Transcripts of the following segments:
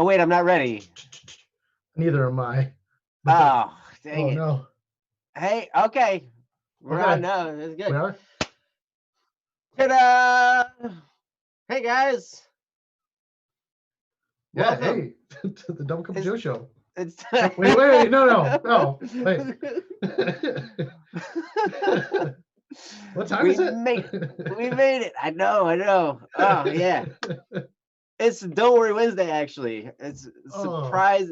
Oh wait, I'm not ready. Neither am I. Oh, dang Oh it. no. Hey, okay. We're Okay. on now. That's We good. are? Ta-da! Hey guys. Yeah, Welcome. hey, to the Double Cup of It's Joe show. it's Wait, no, wait. What time we is it? made it. I know. Oh yeah. It's Don't Worry Wednesday, actually. It's Oh,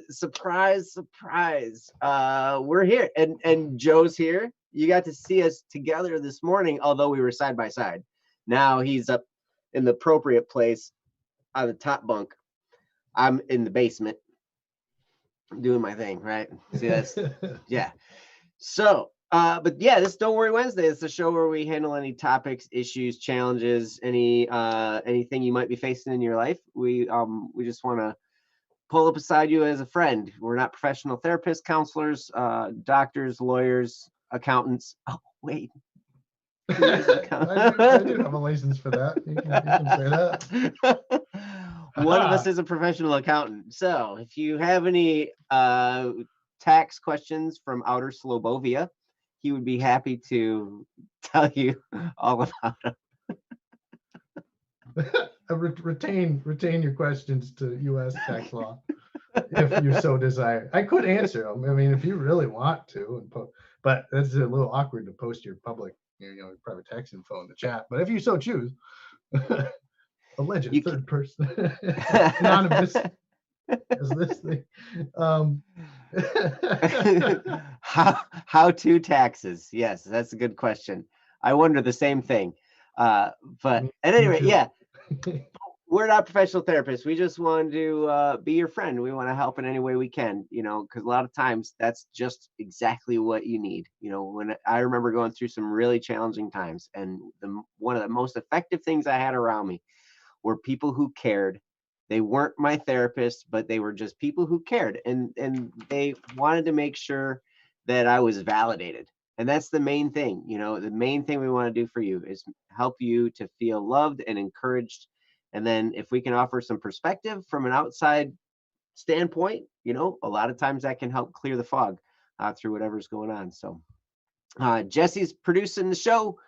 surprise. We're here, and Joe's here. You got to see us together this morning, although we were side by side. Now he's up in the appropriate place on the top bunk. I'm in the basement doing my thing, right? See, that's yeah. So, but yeah, this Don't Worry Wednesday is the show where we handle any topics, issues, challenges, anything you might be facing in your life. We just want to pull up beside you as a friend. We're not professional therapists, counselors, doctors, lawyers, accountants. Oh, wait. I do have a license for that. You can say that. One of us Aha. is a professional accountant. So if you have any tax questions from outer Slobovia, he would be happy to tell you all about them. Retain your questions to U.S. tax law if you so desire. I could answer them. I mean, if you really want to, but it's a little awkward to post your public, private tax info in the chat. But if you so choose, alleged You third person, anonymous, as this thing. how to taxes? Yes, that's a good question. I wonder the same thing. But at any Me rate, too. yeah, we're not professional therapists. We just want to be your friend. We want to help in any way we can, because a lot of times that's just exactly what you need. When I remember going through some really challenging times, and one of the most effective things I had around me were people who cared. They weren't my therapist, but they were just people who cared, and they wanted to make sure that I was validated. And that's the main thing. The main thing we want to do for you is help you to feel loved and encouraged. And then if we can offer some perspective from an outside standpoint, a lot of times that can help clear the fog through whatever's going on. So Jesse's producing the show.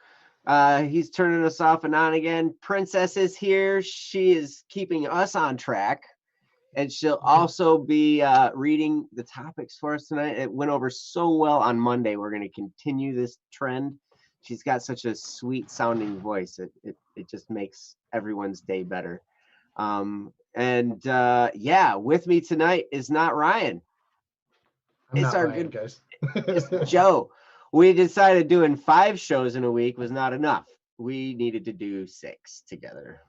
He's turning us off and on again. Princess is here. She is keeping us on track. And she'll also be reading the topics for us tonight. It went over so well on Monday. We're going to continue this trend. She's got such a sweet sounding voice. It just makes everyone's day better. Yeah, with me tonight is not Ryan. I'm not Ryan, guys. It's Joe. We decided doing 5 shows in a week was not enough. We needed to do 6 together.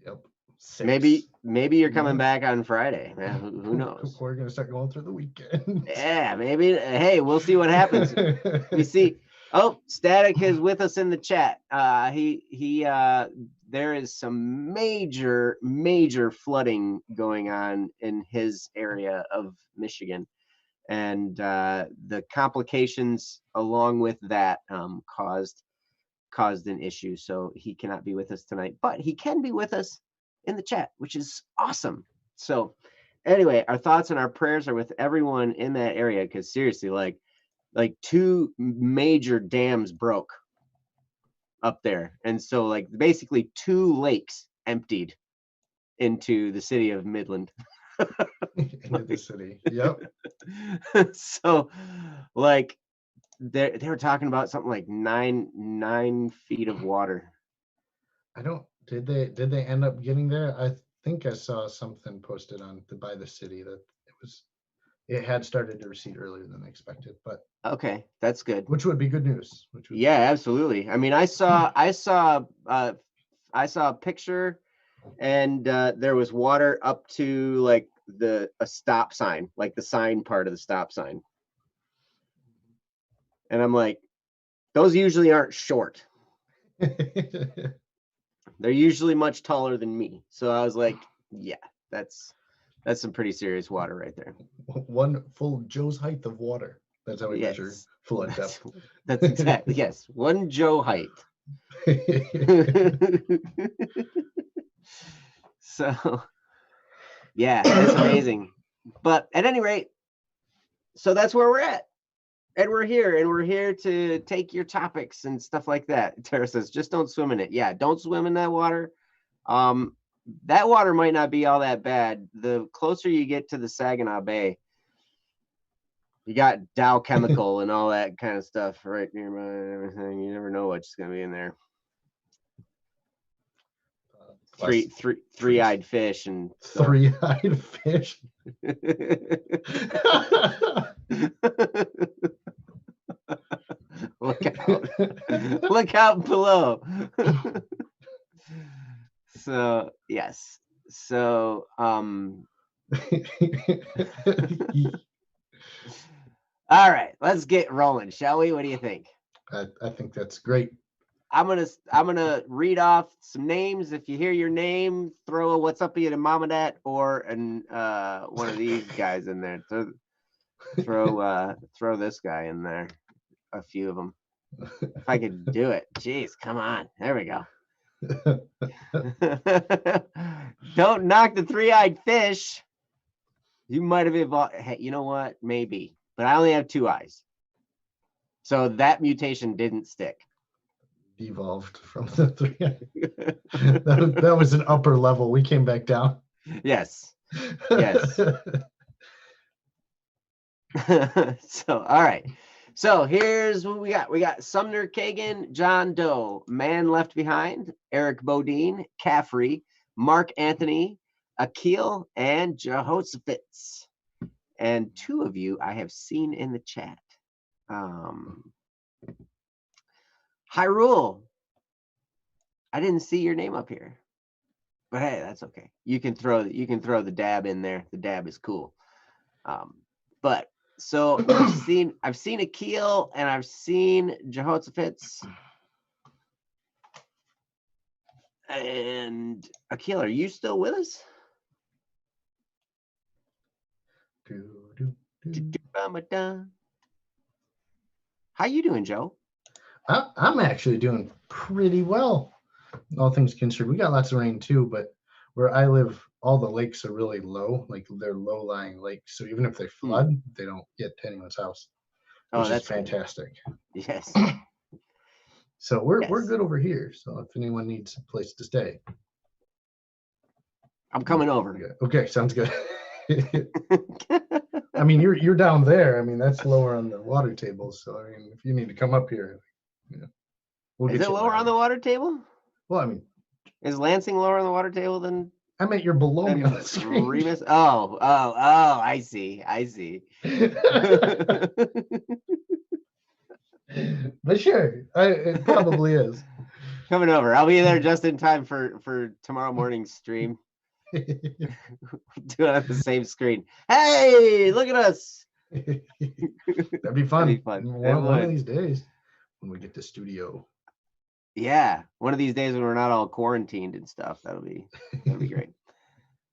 Yep. 6. Maybe you're coming back on Friday. Man, who knows? We're gonna start going through the weekend. Yeah, maybe. Hey, we'll see what happens. We see. Oh, Static is with us in the chat. There is some major flooding going on in his area of Michigan, and the complications along with that caused an issue. So he cannot be with us tonight, but he can be with us in the chat, which is awesome. So anyway, our thoughts and our prayers are with everyone in that area, because seriously, like 2 major dams broke up there, and so like basically 2 lakes emptied into the city of Midland. Into the city. Yep. So like they were talking about something like 9 feet of water. Did they end up getting there? I think I saw something posted by the city that it had started to recede earlier than expected, but okay, that's good. Which would be good news. Yeah, absolutely. I mean, I saw a picture, and there was water up to like a stop sign, like the sign part of the stop sign. And I'm like, those usually aren't short. They're usually much taller than me. So I was like, yeah, that's some pretty serious water right there. One full Joe's height of water. That's how we measure flood depth. That's exactly, yes. 1 Joe height. So Yeah, it's amazing. But at any rate, so that's where we're at. And we're here to take your topics and stuff like that. Tara says, just don't swim in it. Yeah, don't swim in that water. That water might not be all that bad. The closer you get to the Saginaw Bay, you got Dow Chemical and all that kind of stuff right nearby and everything. You never know what's going to be in there. Three-eyed fish and stuff. Three-eyed fish. Look out. Look out below. So, yes. So, all right, let's get rolling, shall we? What do you think? I think that's great. I'm gonna read off some names. If you hear your name, throw a "What's up, you to Mama Dat" or one of these guys in there. Throw this guy in there. A few of them. If I could do it. Jeez, come on. There we go. Don't knock the three-eyed fish. You might have evolved. Hey, you know what? Maybe, but I only have 2 eyes, so that mutation didn't stick. Evolved from the three. that was an upper level. We came back down. Yes. So, all right. So here's what we got. We got Sumner Kagan, John Doe, Man Left Behind, Eric Bodine, Caffrey, Mark Anthony, Akil, and Jehoshaphat. And 2 of you I have seen in the chat. Hyrule. I didn't see your name up here, but hey, that's okay. You can throw the dab in there. The dab is cool. But so I've seen Akil and I've seen Jehoshaphat. And Akil, are you still with us? How you doing, Joe? I'm actually doing pretty well, all things considered. We got lots of rain too, but where I live, all the lakes are really low, like they're low-lying lakes. So even if they flood, they don't get to anyone's house, which is fantastic. Good. Yes. So we're good over here. So if anyone needs a place to stay, I'm coming over. Okay, sounds good. I mean, you're down there. I mean, that's lower on the water table. So I mean, if you need to come up here, we'll is it lower on the water table? Well, I mean, is Lansing lower on the water table than? I meant you're below me on the screen. Remus? Oh, I see. But sure, it probably is. Coming over. I'll be there just in time for tomorrow morning's stream. Do it on the same screen. Hey, look at us. That'd be fun. That'd be fun. One of these days when we get to studio. Yeah, one of these days when we're not all quarantined and stuff. That'll be great.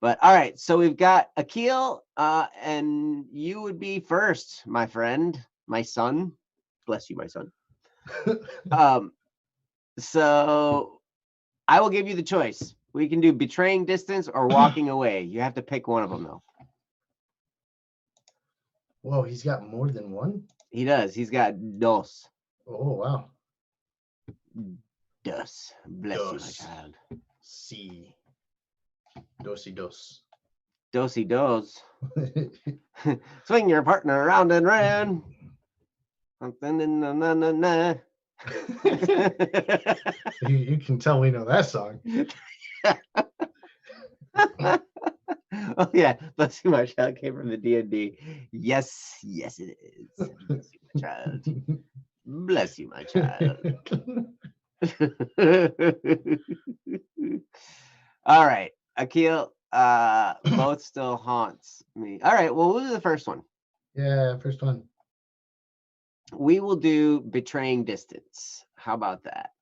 But all right, so we've got Akil, and you would be first, my friend, my son. Bless you, my son. So I will give you the choice. We can do betraying distance or walking away. You have to pick one of them, though. Whoa, he's got more than one? He does. He's got dos. Oh, wow. Dos. Bless you, my child. Si. Dosey dos. Dosey dos. Swing your partner around and round. You can tell we know that song. Oh yeah, bless you, my child came from the D&D. Yes, it is. Bless you, my child. Bless you, my child. All right, Akil, both still haunts me. All right, well, we'll do the first one. Yeah, first one. We will do betraying distance. How about that?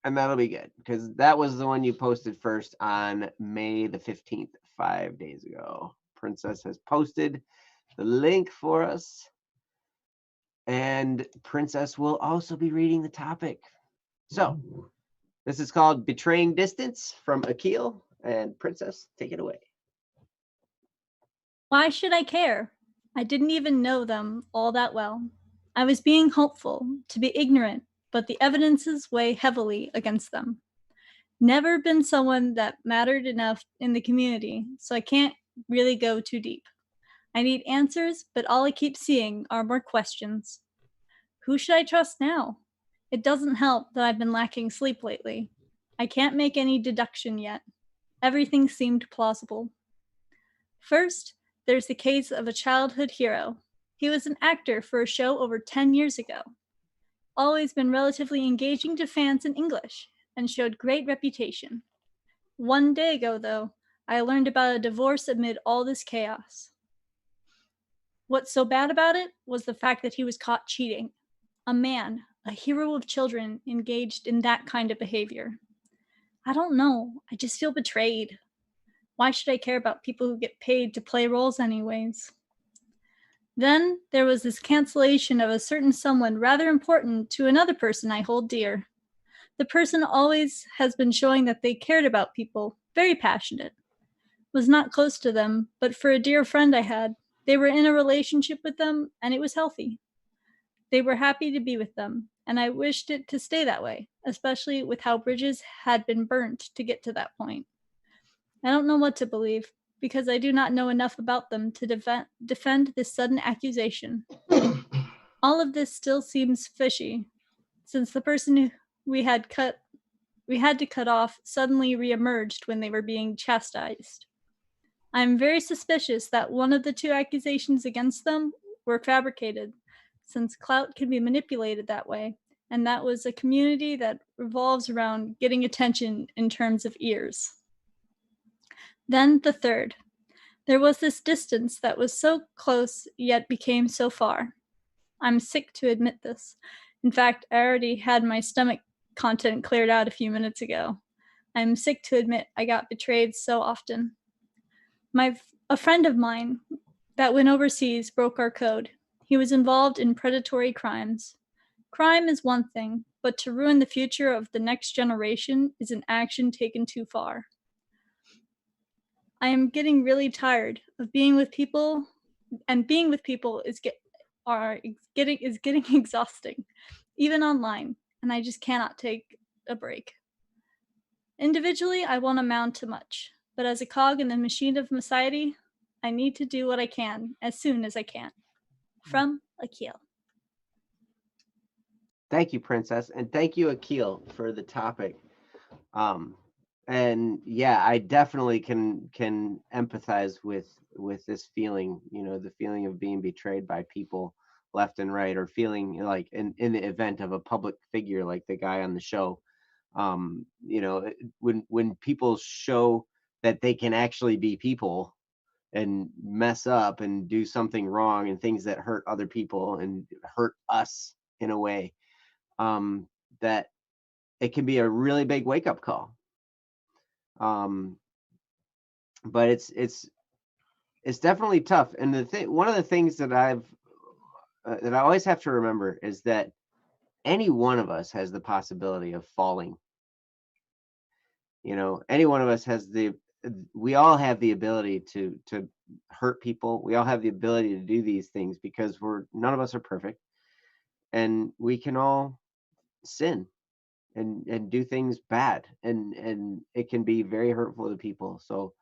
And that'll be good because that was the one you posted first on May the 15th, 5 days ago. Princess has posted the link for us. And Princess will also be reading the topic. So this is called Betraying Distance from Akil, and Princess, take it away. Why should I care? I didn't even know them all that well. I was being hopeful to be ignorant, but the evidences weigh heavily against them. Never been someone that mattered enough in the community, so I can't really go too deep. I need answers, but all I keep seeing are more questions. Who should I trust now? It doesn't help that I've been lacking sleep lately. I can't make any deduction yet. Everything seemed plausible. First, there's the case of a childhood hero. He was an actor for a show over 10 years ago. Always been relatively engaging to fans in English and showed great reputation. One day ago, though, I learned about a divorce amid all this chaos. What's so bad about it was the fact that he was caught cheating. A man, a hero of children, engaged in that kind of behavior. I don't know. I just feel betrayed. Why should I care about people who get paid to play roles, anyways? Then there was this cancellation of a certain someone rather important to another person I hold dear. The person always has been showing that they cared about people, very passionate. Was not close to them, but for a dear friend I had, they were in a relationship with them and it was healthy. They were happy to be with them, and I wished it to stay that way, especially with how bridges had been burnt to get to that point. I don't know what to believe, because I do not know enough about them to defend this sudden accusation. All of this still seems fishy, since the person we had to cut off suddenly reemerged when they were being chastised. I am very suspicious that one of the two accusations against them were fabricated, since clout can be manipulated that way, and that was a community that revolves around getting attention in terms of ears. Then the third. There was this distance that was so close yet became so far. I'm sick to admit this. In fact, I already had my stomach content cleared out a few minutes ago. I'm sick to admit I got betrayed so often. A friend of mine that went overseas broke our code. He was involved in predatory crimes. Crime is one thing, but to ruin the future of the next generation is an action taken too far. I am getting really tired of being with people, and being with people is getting exhausting, even online, and I just cannot take a break. Individually, I won't amount to much, but as a cog in the machine of society, I need to do what I can as soon as I can. From Akil. Thank you, Princess, and thank you, Akil, for the topic. And yeah, I definitely can empathize with this feeling, the feeling of being betrayed by people left and right, or feeling like in the event of a public figure like the guy on the show. When people show that they can actually be people and mess up and do something wrong and things that hurt other people and hurt us in a way, that it can be a really big wake-up call. But it's definitely tough. And one of the things that I always have to remember is that any one of us has the possibility of falling. Any one of us we all have the ability to hurt people. We all have the ability to do these things because none of us are perfect, and we can all sin and do things bad, and it can be very hurtful to people. So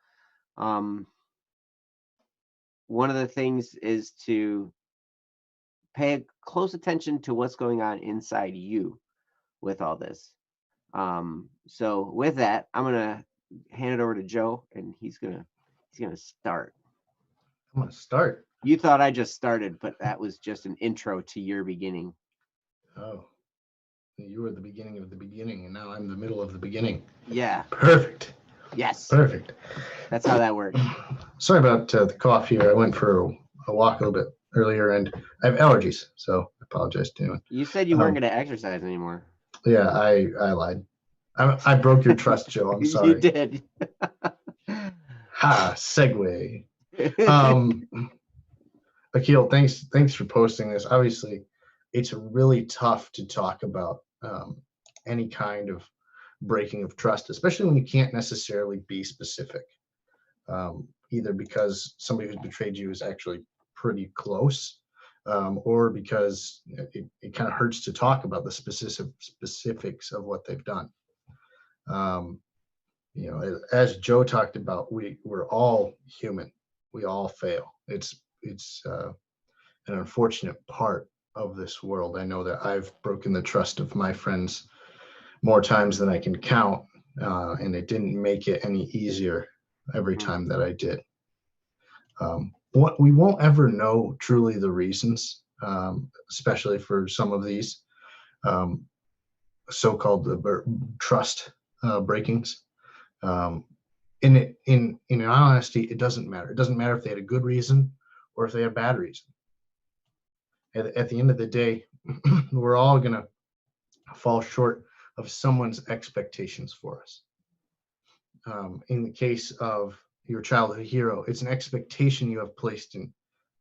one of the things is to pay close attention to what's going on inside you with all this. So with that, I'm gonna hand it over to Joe, and he's gonna start. I'm gonna start. You thought I just started, but that was just an intro to your beginning. Oh, you were the beginning of the beginning, and now I'm the middle of the beginning. Yeah. Perfect. Yes. Perfect. That's how that works. Sorry about the cough here. I went for a walk a little bit earlier, and I have allergies, so I apologize to anyone. You said you weren't going to exercise anymore. Yeah, I lied. I broke your trust, Joe. I'm sorry. You did. Ha, segue. Akil, thanks for posting this. Obviously, it's really tough to talk about any kind of breaking of trust, especially when you can't necessarily be specific. either because somebody who's betrayed you is actually pretty close, or because it kind of hurts to talk about the specifics of what they've done. You know, as Joe talked about, we're all human. We all fail. It's an unfortunate part of this world. I know that I've broken the trust of my friends more times than I can count, and it didn't make it any easier every time that I did. What we won't ever know truly the reasons, especially for some of these so-called trust breakings. In honesty, it doesn't matter. It doesn't matter if they had a good reason or if they had a bad reason. At the end of the day, we're all going to fall short of someone's expectations for us. In the case of your childhood hero, it's an expectation you have placed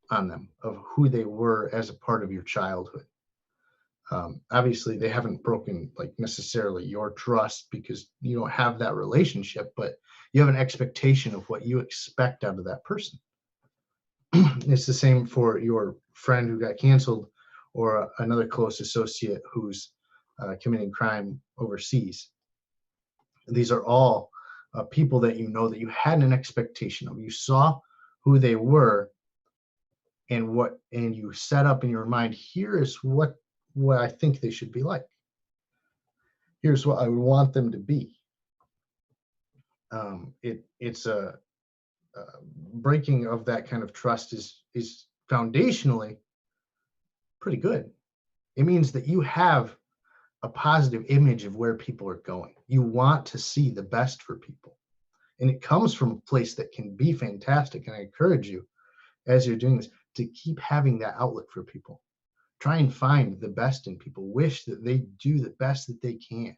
on them of who they were as a part of your childhood. Obviously, they haven't broken like necessarily your trust because you don't have that relationship, but you have an expectation of what you expect out of that person. It's the same for your friend who got canceled or another close associate who's committing crime overseas. These are all people that you know that you had an expectation of. You saw who they were and you set up in your mind, here is what I think they should be like. Here's what I would want them to be. It's a breaking of that kind of trust is foundationally pretty good. It means that you have a positive image of where people are going. You want to see the best for people. And it comes from a place that can be fantastic. And I encourage you, as you're doing this, to keep having that outlook for people. Try and find the best in people. Wish that they do the best that they can.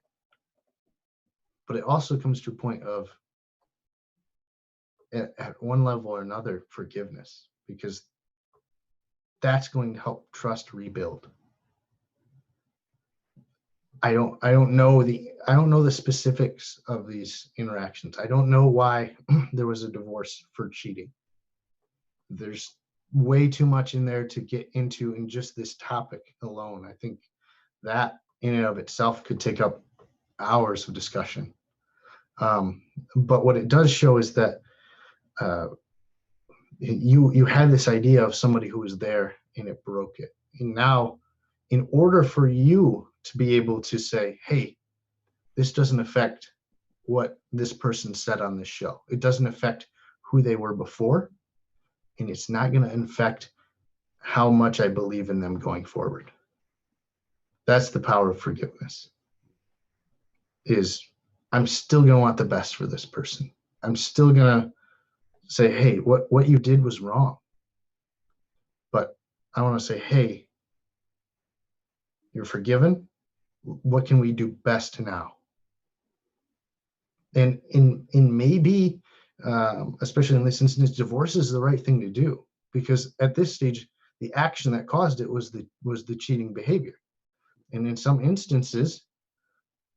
But it also comes to a point of, at one level or another, forgiveness, because that's going to help trust rebuild. I don't know the specifics of these interactions. I don't know why there was a divorce for cheating. There's way too much in there to get into in just this topic alone. I think that in and of itself could take up hours of discussion. But what it does show is that you had this idea of somebody who was there and it broke it. And now, in order for you to be able to say, hey, this doesn't affect what this person said on this show. It doesn't affect who they were before. And it's not going to affect how much I believe in them going forward. That's the power of forgiveness. Is I'm still going to want the best for this person. I'm still going to say, hey, what you did was wrong. But I want to say, hey, you're forgiven. What can we do best now? And in maybe, especially in this instance, divorce is the right thing to do, because at this stage, the action that caused it was the cheating behavior. And in some instances,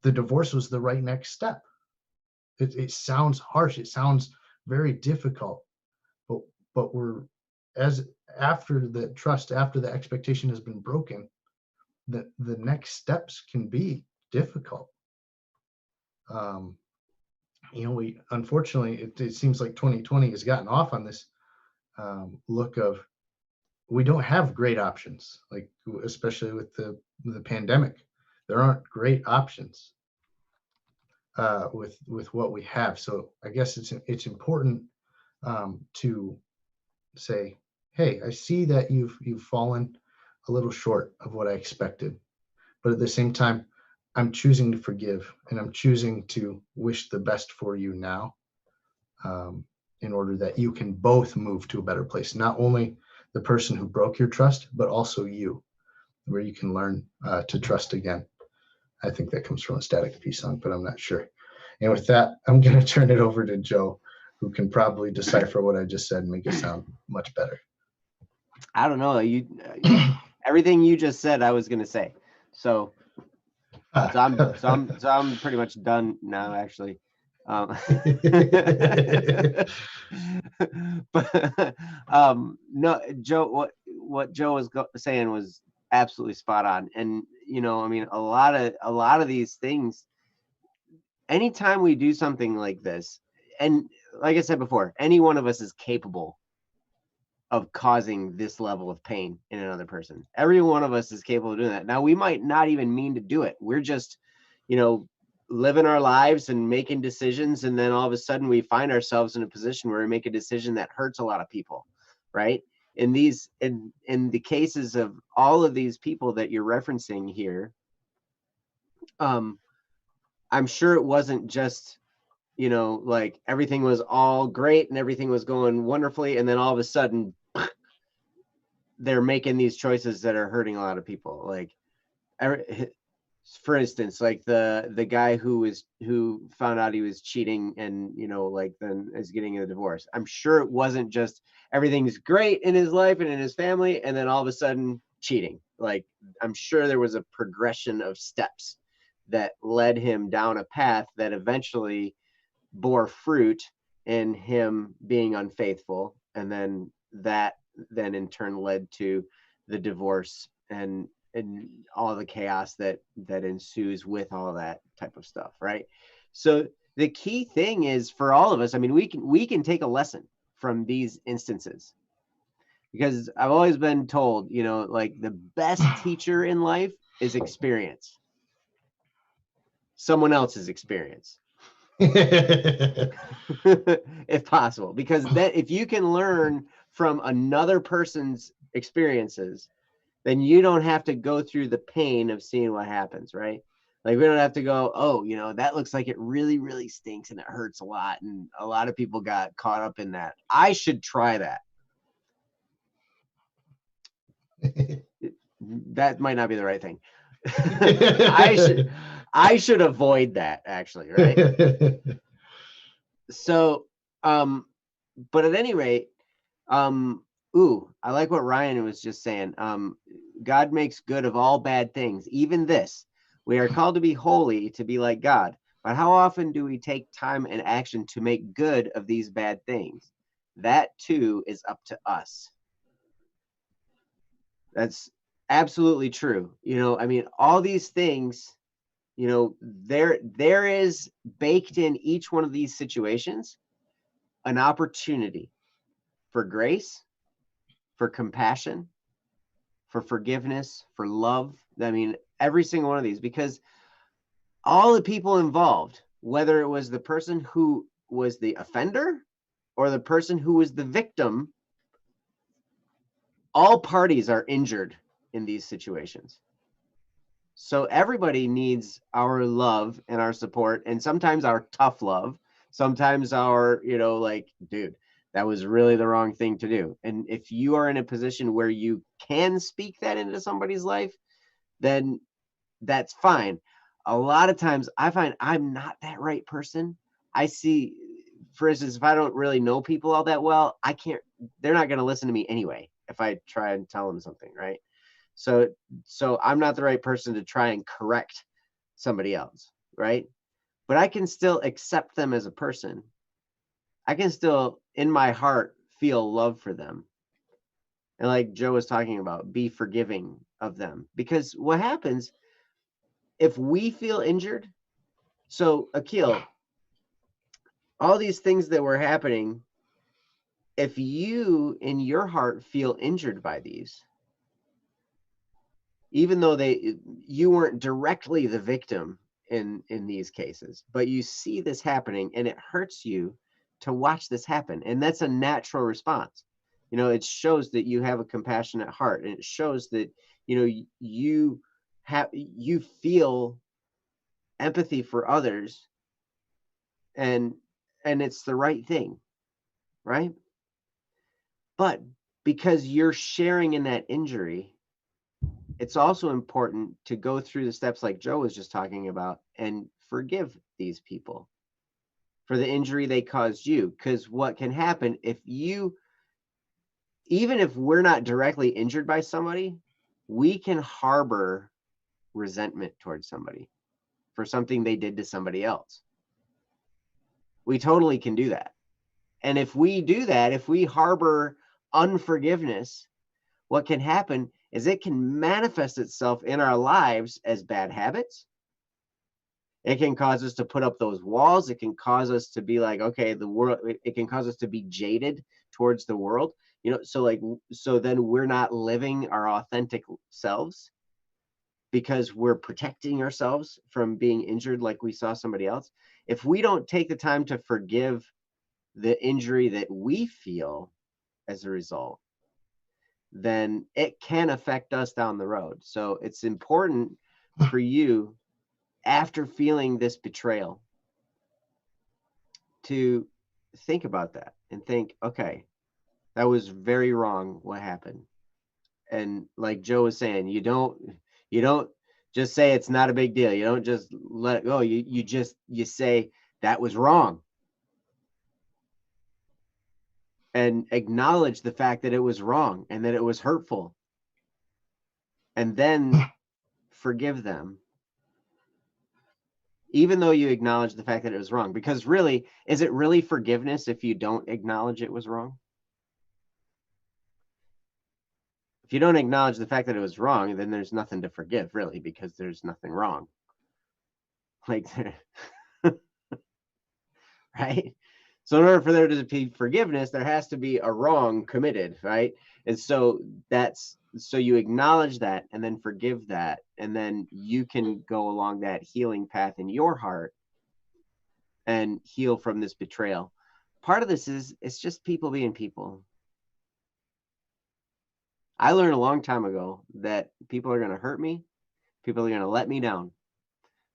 the divorce was the right next step. It sounds harsh. It sounds very difficult, but after the trust, after the expectation has been broken, the next steps can be difficult. We unfortunately, it seems like 2020 has gotten off on this look of, we don't have great options, like especially with the pandemic. There aren't great options with what we have. So I guess it's important to say, hey, I see that you've fallen a little short of what I expected, but at the same time, I'm choosing to forgive, and I'm choosing to wish the best for you now, in order that you can both move to a better place. Not only the person who broke your trust, but also you, where you can learn to trust again. I think that comes from a Static P song, but I'm not sure. And with that, I'm going to turn it over to Joe, who can probably decipher what I just said and make it sound much better. I don't know. Everything you just said, I was going to say. So I'm pretty much done now, actually. But no, Joe, what Joe was saying was absolutely spot on. And you know, I mean, a lot of these things, anytime we do something like this, and like I said before, any one of us is capable of causing this level of pain in another person. Every one of us is capable of doing that. Now, we might not even mean to do it. We're just, you know, living our lives and making decisions, and then all of a sudden we find ourselves in a position where we make a decision that hurts a lot of people, right? In the cases of all of these people that you're referencing here, I'm sure it wasn't just, you know, like everything was all great and everything was going wonderfully, and then all of a sudden they're making these choices that are hurting a lot of people. Like, for instance, like the guy who found out he was cheating and, you know, like then is getting a divorce. I'm sure it wasn't just everything's great in his life and in his family, and then all of a sudden cheating. Like, I'm sure there was a progression of steps that led him down a path that eventually bore fruit in him being unfaithful, and then that then in turn led to the divorce and all the chaos that ensues with all that type of stuff, right? So the key thing is for all of us, I mean, we can take a lesson from these instances, because I've always been told, you know, like the best teacher in life is experience, someone else's experience. If possible, because that if you can learn from another person's experiences, then you don't have to go through the pain of seeing what happens, right? Like, we don't have to go, oh, you know, that looks like it really, really stinks and it hurts a lot, and a lot of people got caught up in that. I should try that. That might not be the right thing. I should avoid that, actually, right? So, but at any rate, I like what Ryan was just saying. God makes good of all bad things, even this. We are called to be holy, to be like God. But how often do we take time and action to make good of these bad things? That too is up to us. That's absolutely true. You know, I mean, all these things, you know, there is baked in each one of these situations an opportunity for grace, for compassion, for forgiveness, for love. I mean, every single one of these, because all the people involved, whether it was the person who was the offender or the person who was the victim, all parties are injured in these situations. So everybody needs our love and our support, and sometimes our tough love, sometimes our, you know, like, dude, that was really the wrong thing to do. And if you are in a position where you can speak that into somebody's life, then that's fine. A lot of times I find I'm not that right person. I see, for instance, if I don't really know people all that well, they're not going to listen to me anyway if I try and tell them something, right? So I'm not the right person to try and correct somebody else, right? But I can still accept them as a person. I can still, in my heart, feel love for them. And like Joe was talking about, be forgiving of them. Because what happens if we feel injured? So, Akil, all these things that were happening, if you in your heart feel injured by these, even though you weren't directly the victim in these cases, but you see this happening and it hurts you to watch this happen, and that's a natural response. You know, it shows that you have a compassionate heart, and it shows that, you know, you feel empathy for others, and it's the right thing, right? But because you're sharing in that injury, it's also important to go through the steps like Joe was just talking about and forgive these people for the injury they caused you. Because what can happen if even if we're not directly injured by somebody, we can harbor resentment towards somebody for something they did to somebody else. We totally can do that. And if we do that, if we harbor unforgiveness, what can happen is it can manifest itself in our lives as bad habits. It can cause us to put up those walls. It can cause us to be like, okay, the world, it can cause us to be jaded towards the world. So then we're not living our authentic selves because we're protecting ourselves from being injured like we saw somebody else. If we don't take the time to forgive the injury that we feel as a result, then it can affect us down the road. So it's important for you, after feeling this betrayal, to think about that and think, okay, that was very wrong what happened. And like Joe was saying, you don't just say it's not a big deal. You don't just let it go. You say that was wrong. And acknowledge the fact that it was wrong and that it was hurtful. And then forgive them. Even though you acknowledge the fact that it was wrong. Because really, is it really forgiveness if you don't acknowledge it was wrong? If you don't acknowledge the fact that it was wrong, then there's nothing to forgive, really, because there's nothing wrong. Like, right? So in order for there to be forgiveness, there has to be a wrong committed, right? And so you acknowledge that and then forgive that, and then you can go along that healing path in your heart and heal from this betrayal. Part of this is, it's just people being people. I learned a long time ago that people are going to hurt me. People are going to let me down.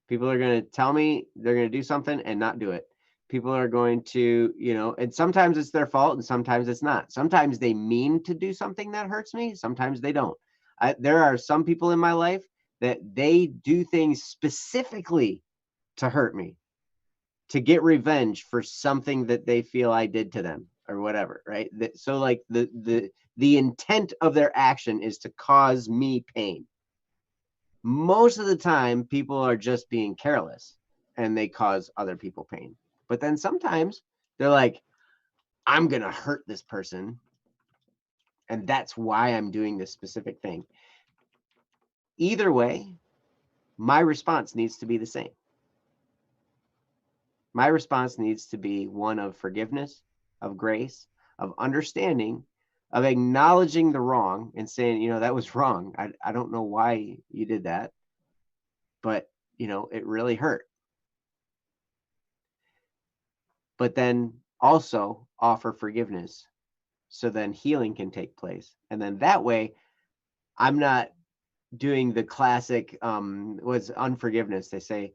People are going to tell me they're going to do something and not do it. People are going to, and sometimes it's their fault and sometimes it's not. Sometimes they mean to do something that hurts me. Sometimes they don't. There are some people in my life that they do things specifically to hurt me, to get revenge for something that they feel I did to them or whatever, right? So like the intent of their action is to cause me pain. Most of the time, people are just being careless and they cause other people pain. But then sometimes they're like, I'm going to hurt this person, and that's why I'm doing this specific thing. Either way, my response needs to be the same. My response needs to be one of forgiveness, of grace, of understanding, of acknowledging the wrong and saying, that was wrong. I don't know why you did that, but, it really hurt. But then also offer forgiveness, so then healing can take place. And then that way, I'm not doing the classic, was unforgiveness. They say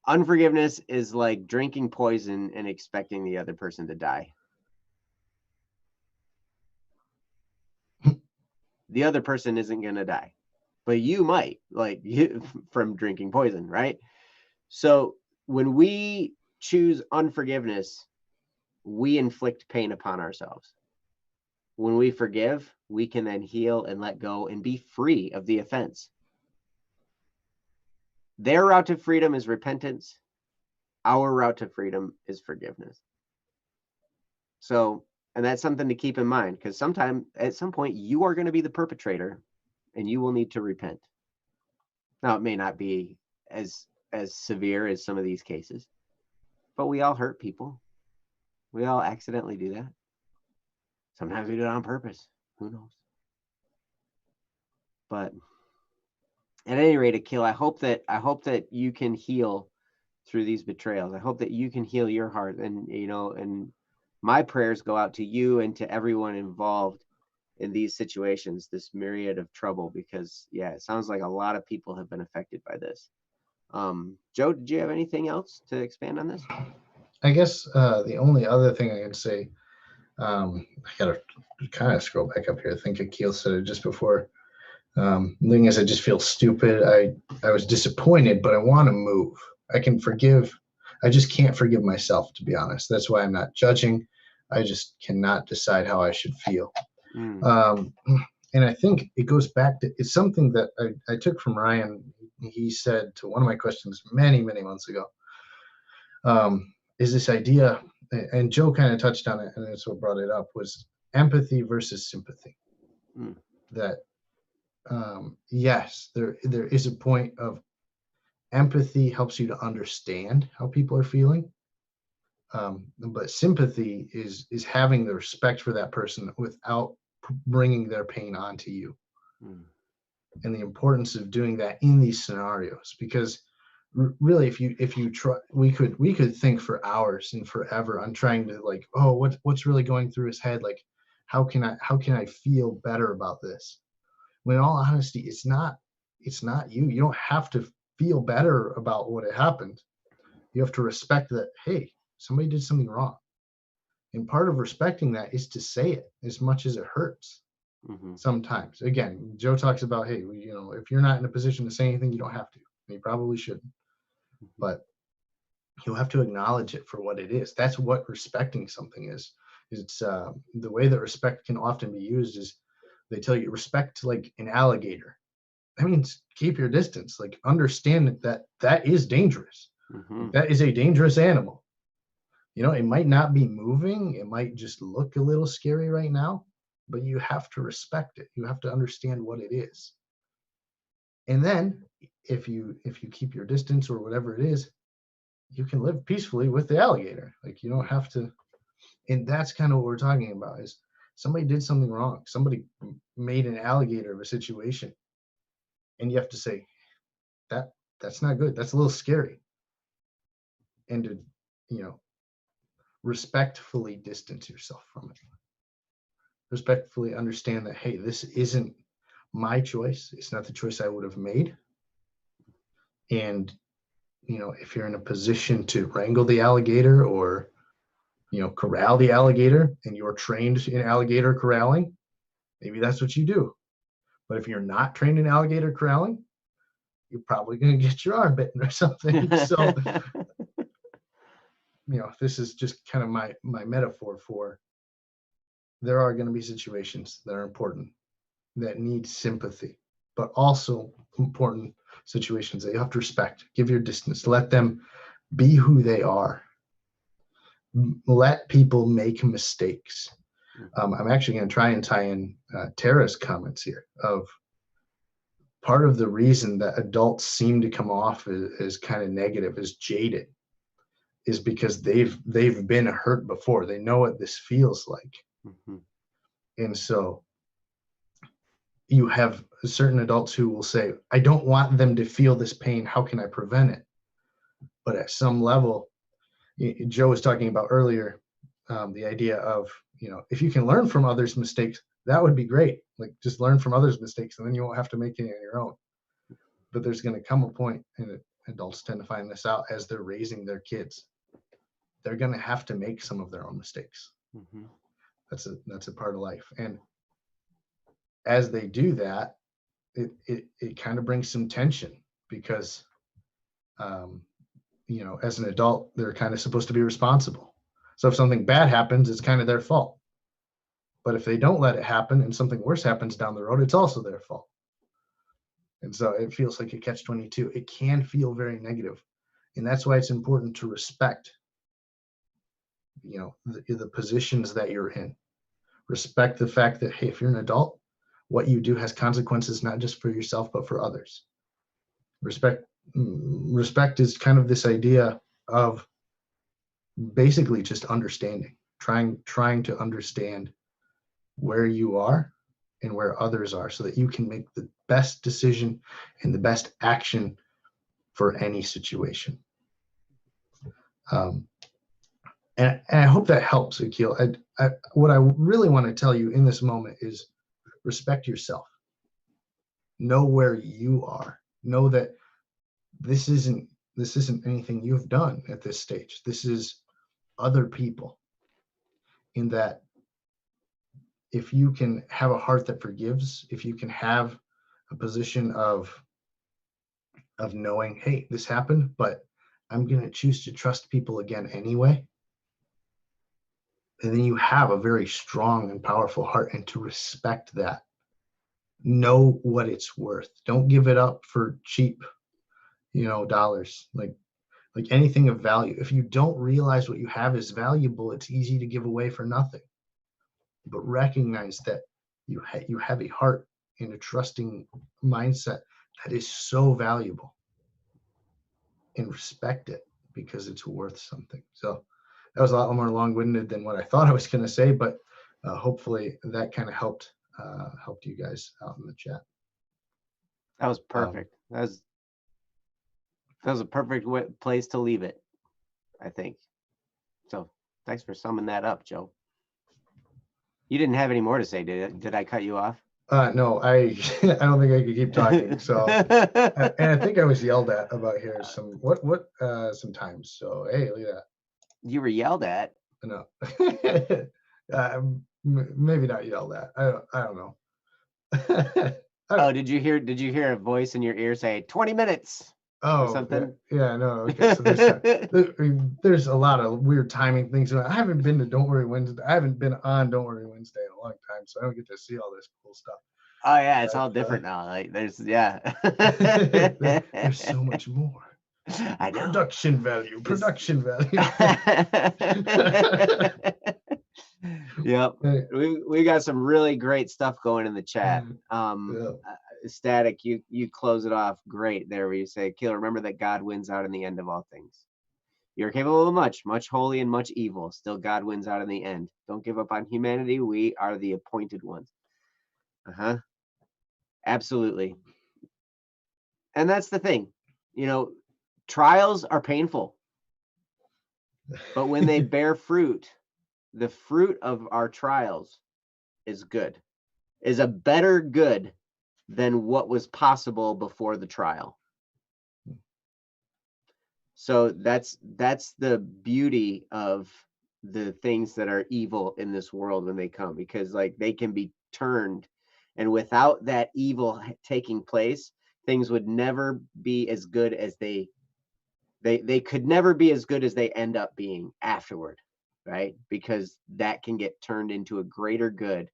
unforgiveness is like drinking poison and expecting the other person to die. The other person isn't going to die, but you might, from drinking poison, right? So when we choose unforgiveness, we inflict pain upon ourselves. When we forgive, we can then heal and let go and be free of the offense. Their route to freedom is repentance. Our route to freedom is forgiveness. So, and that's something to keep in mind, because at some point, you are going to be the perpetrator and you will need to repent. Now, it may not be as severe as some of these cases, but we all hurt people. We all accidentally do that. Sometimes we do it on purpose. Who knows? But at any rate, Akil, I hope that you can heal through these betrayals. I hope that you can heal your heart, and and my prayers go out to you and to everyone involved in these situations, this myriad of trouble, because it sounds like a lot of people have been affected by this. Joe, did you have anything else to expand on this? I guess the only other thing I can say, I gotta kind of scroll back up here. I think Akil said it just before. The thing is, I just feel stupid. I was disappointed, but I want to move. I can forgive. I just can't forgive myself, to be honest. That's why I'm not judging. I just cannot decide how I should feel. And I think it goes back to, it's something that I took from Ryan. He said to one of my questions many, many months ago. is this idea, and Joe kind of touched on it, and that's what brought it up, was empathy versus sympathy. Mm. That yes, there is a point of empathy helps you to understand how people are feeling, but sympathy is having the respect for that person without bringing their pain onto you. Mm. And the importance of doing that in these scenarios, because really, if you try, we could think for hours and forever on trying to, like, oh, what's really going through his head, like how can I feel better about this, when in all honesty, it's not you don't have to feel better about what had happened. You have to respect that, hey, somebody did something wrong, and part of respecting that is to say it, as much as it hurts. Mm-hmm. Sometimes, again, Joe talks about, hey, if you're not in a position to say anything, you don't have to. You probably shouldn't, but you have to acknowledge it for what it is. That's what respecting something is. It's the way that respect can often be used is they tell you respect like an alligator. That means keep your distance. Like, understand that is dangerous. Mm-hmm. That is a dangerous animal. It might not be moving. It might just look a little scary right now, but you have to respect it. You have to understand what it is. And then if you keep your distance or whatever it is, you can live peacefully with the alligator. Like, you don't have to. And that's kind of what we're talking about, is somebody did something wrong. Somebody made an alligator of a situation. And you have to say, that's not good. That's a little scary. And to, respectfully distance yourself from it. Respectfully understand that, hey, this isn't my choice. It's not the choice I would have made. And, if you're in a position to wrangle the alligator or, corral the alligator, and you're trained in alligator corralling, maybe that's what you do. But if you're not trained in alligator corralling, you're probably going to get your arm bitten or something. So, this is just kind of my metaphor for, there are going to be situations that are important, that need sympathy, but also important situations that you have to respect. Give your distance. Let them be who they are. Let people make mistakes. I'm actually going to try and tie in Tara's comments here of part of the reason that adults seem to come off as kind of negative, as jaded, is because they've been hurt before. They know what this feels like. Mm-hmm. And so you have certain adults who will say, I don't want them to feel this pain. How can I prevent it? But at some level, Joe was talking about earlier, the idea of, if you can learn from others' mistakes, that would be great. Like, just learn from others' mistakes, and then you won't have to make any on your own. But there's going to come a point, and adults tend to find this out as they're raising their kids. They're going to have to make some of their own mistakes. Mm-hmm. That's a part of life. And as they do that, it kind of brings some tension, because as an adult, they're kind of supposed to be responsible. So if something bad happens, it's kind of their fault. But if they don't let it happen and something worse happens down the road, it's also their fault. And so it feels like a catch-22. It can feel very negative. And that's why it's important to respect, the positions that you're in. Respect the fact that, hey, if you're an adult, what you do has consequences, not just for yourself, but for others. Respect is kind of this idea of basically just understanding, trying to understand where you are and where others are, so that you can make the best decision and the best action for any situation. And I hope that helps, Akil. What I really want to tell you in this moment is respect yourself. Know where you are. Know that this isn't anything you've done at this stage. This is other people. In that, if you can have a heart that forgives, if you can have a position of knowing, hey, this happened, but I'm going to choose to trust people again anyway. And then you have a very strong and powerful heart, and to respect that. Know what it's worth. Don't give it up for cheap, dollars. Like, like anything of value. If you don't realize what you have is valuable, it's easy to give away for nothing. But recognize that you have a heart and a trusting mindset that is so valuable, and respect it because it's worth something. So that was a lot more long-winded than what I thought I was going to say, but hopefully that kind of helped you guys out in the chat. That was perfect. That was a perfect place to leave it, I think. So thanks for summing that up, Joe. You didn't have any more to say, did I cut you off? No, I don't think I could keep talking. So, and I think I was yelled at about here sometimes. So, hey, look at that. You were yelled at? No, maybe not yelled at. I don't know. Oh, did you hear a voice in your ear say 20 minutes? Oh, or something? Yeah, no. Okay, so there's a lot of weird timing things. I haven't been to Don't Worry Wednesday. I haven't been on Don't Worry Wednesday in a long time, so I don't get to see all this cool stuff. Oh yeah, it's all different now. Like there's there's so much more. I know. Production value. Yep. We got some really great stuff going in the chat. Static, you close it off great there where you say, Keel, remember that God wins out in the end of all things. You're capable of much holy and much evil. Still God wins out in the end. Don't give up on humanity. We are the appointed ones. Absolutely. And that's the thing. Trials are painful. But when they bear fruit, the fruit of our trials is good. Is a better good than what was possible before the trial. So that's the beauty of the things that are evil in this world when they come, because like they can be turned, and without that evil taking place, things would never be as good as they could never be as good as they end up being afterward, right? Because that can get turned into a greater good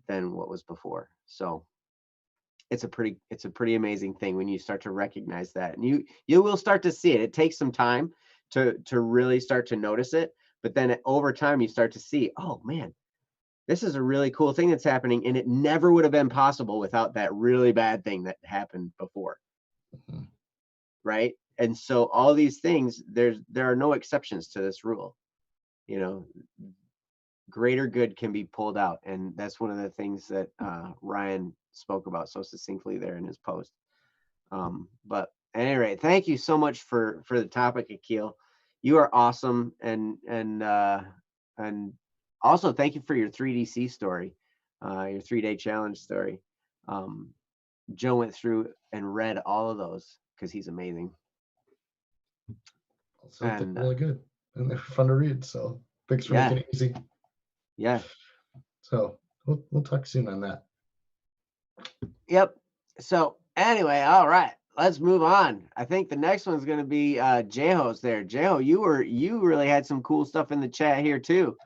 than what was before. So it's a pretty amazing thing when you start to recognize that, and you will start to see it. It takes some time to really start to notice it, but then over time you start to see, oh man, this is a really cool thing that's happening, and it never would have been possible without that really bad thing that happened before. Right? And so all these things, there are no exceptions to this rule. Greater good can be pulled out, and that's one of the things that Ryan spoke about so succinctly there in his post. But at any rate, thank you so much for the topic, Akil. You are awesome, and also thank you for your 3DC story, your 3-day challenge story. Joe went through and read all of those because he's amazing. Also, and really good, and they're fun to read. So thanks for making it easy. Yeah. So we'll talk soon on that. Yep. So anyway, all right, let's move on. I think the next one's going to be Jeho's there. Jeho, you really had some cool stuff in the chat here too.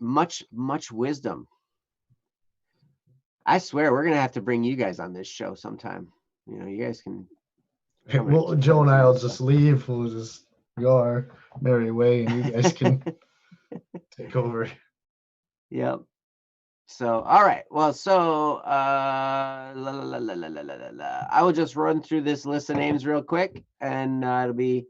Much wisdom. I swear we're going to have to bring you guys on this show sometime. You guys can. Well, Joe and I'll just leave. We'll just go our merry way, and you guys can take over. Yep. So, all right. Well, so I will just run through this list of names real quick, and it'll be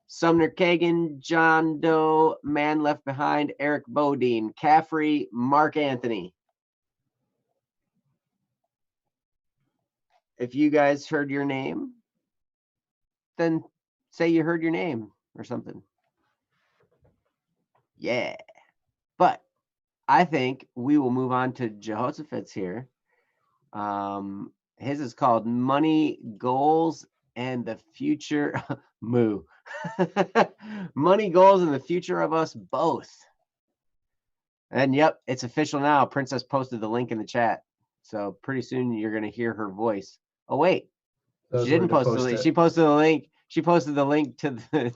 Sumner Kagan, John Doe, Man Left Behind, Eric Bodine, Caffrey, Mark Anthony. If you guys heard your name, then say you heard your name or something. Yeah. But I think we will move on to Jehoshaphat's here. His is called Money, Goals, and the Future. Moo. Money, Goals, and the Future of Us Both. And yep, it's official now. Princess posted the link in the chat. So pretty soon you're going to hear her voice. Oh, wait. She didn't post the link. She posted the link. She posted the link to the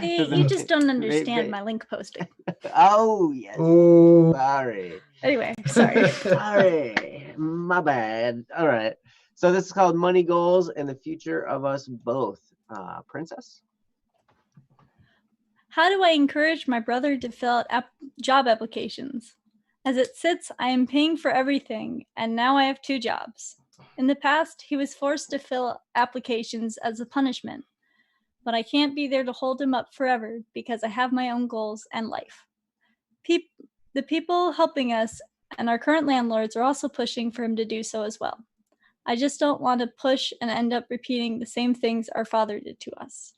name. You just don't understand my link posting. Oh, yes. Ooh. Sorry. Anyway, sorry. Sorry. My bad. All right. So this is called Money Goals and the Future of Us Both. Princess? How do I encourage my brother to fill out job applications? As it sits, I am paying for everything, and now I have 2 jobs. In the past, he was forced to fill applications as a punishment, but I can't be there to hold him up forever because I have my own goals and life. The people helping us and our current landlords are also pushing for him to do so as well. I just don't want to push and end up repeating the same things our father did to us.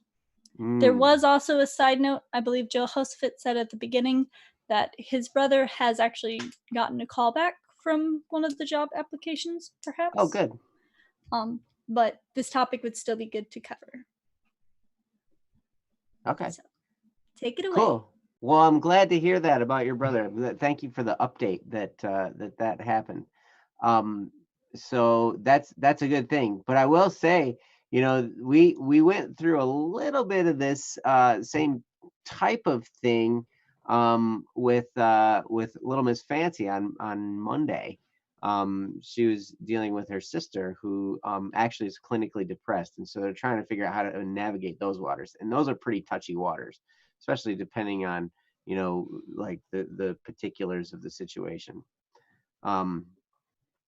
There was also a side note. I believe Joe Hosfit said at the beginning that his brother has actually gotten a call back from one of the job applications, perhaps. Oh, good. But this topic would still be good to cover. Okay. So, take it away. Cool. Well, I'm glad to hear that about your brother. Thank you for the update that happened. So that's a good thing. But I will say, you know, we went through a little bit of this same type of thing with Little Miss Fancy on Monday. She was dealing with her sister who actually is clinically depressed, and so they're trying to figure out how to navigate those waters, and those are pretty touchy waters, especially depending on, you know, like the particulars of the situation.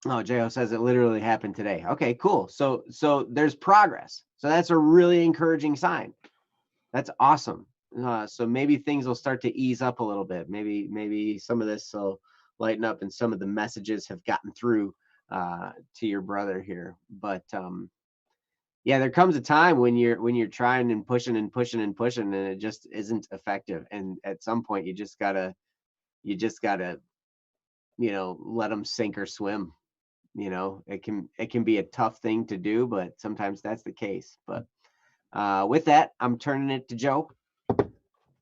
Oh, Jo says it literally happened today. Okay, cool. So there's progress. So that's a really encouraging sign. That's awesome. So maybe things will start to ease up a little bit. Maybe some of this will lighten up, and some of the messages have gotten through to your brother here. But yeah, there comes a time when you're trying and pushing and pushing and pushing, and it just isn't effective. And at some point, you just gotta, you know, let them sink or swim. You know, it can be a tough thing to do, but sometimes that's the case. But with that, I'm turning it to Joe.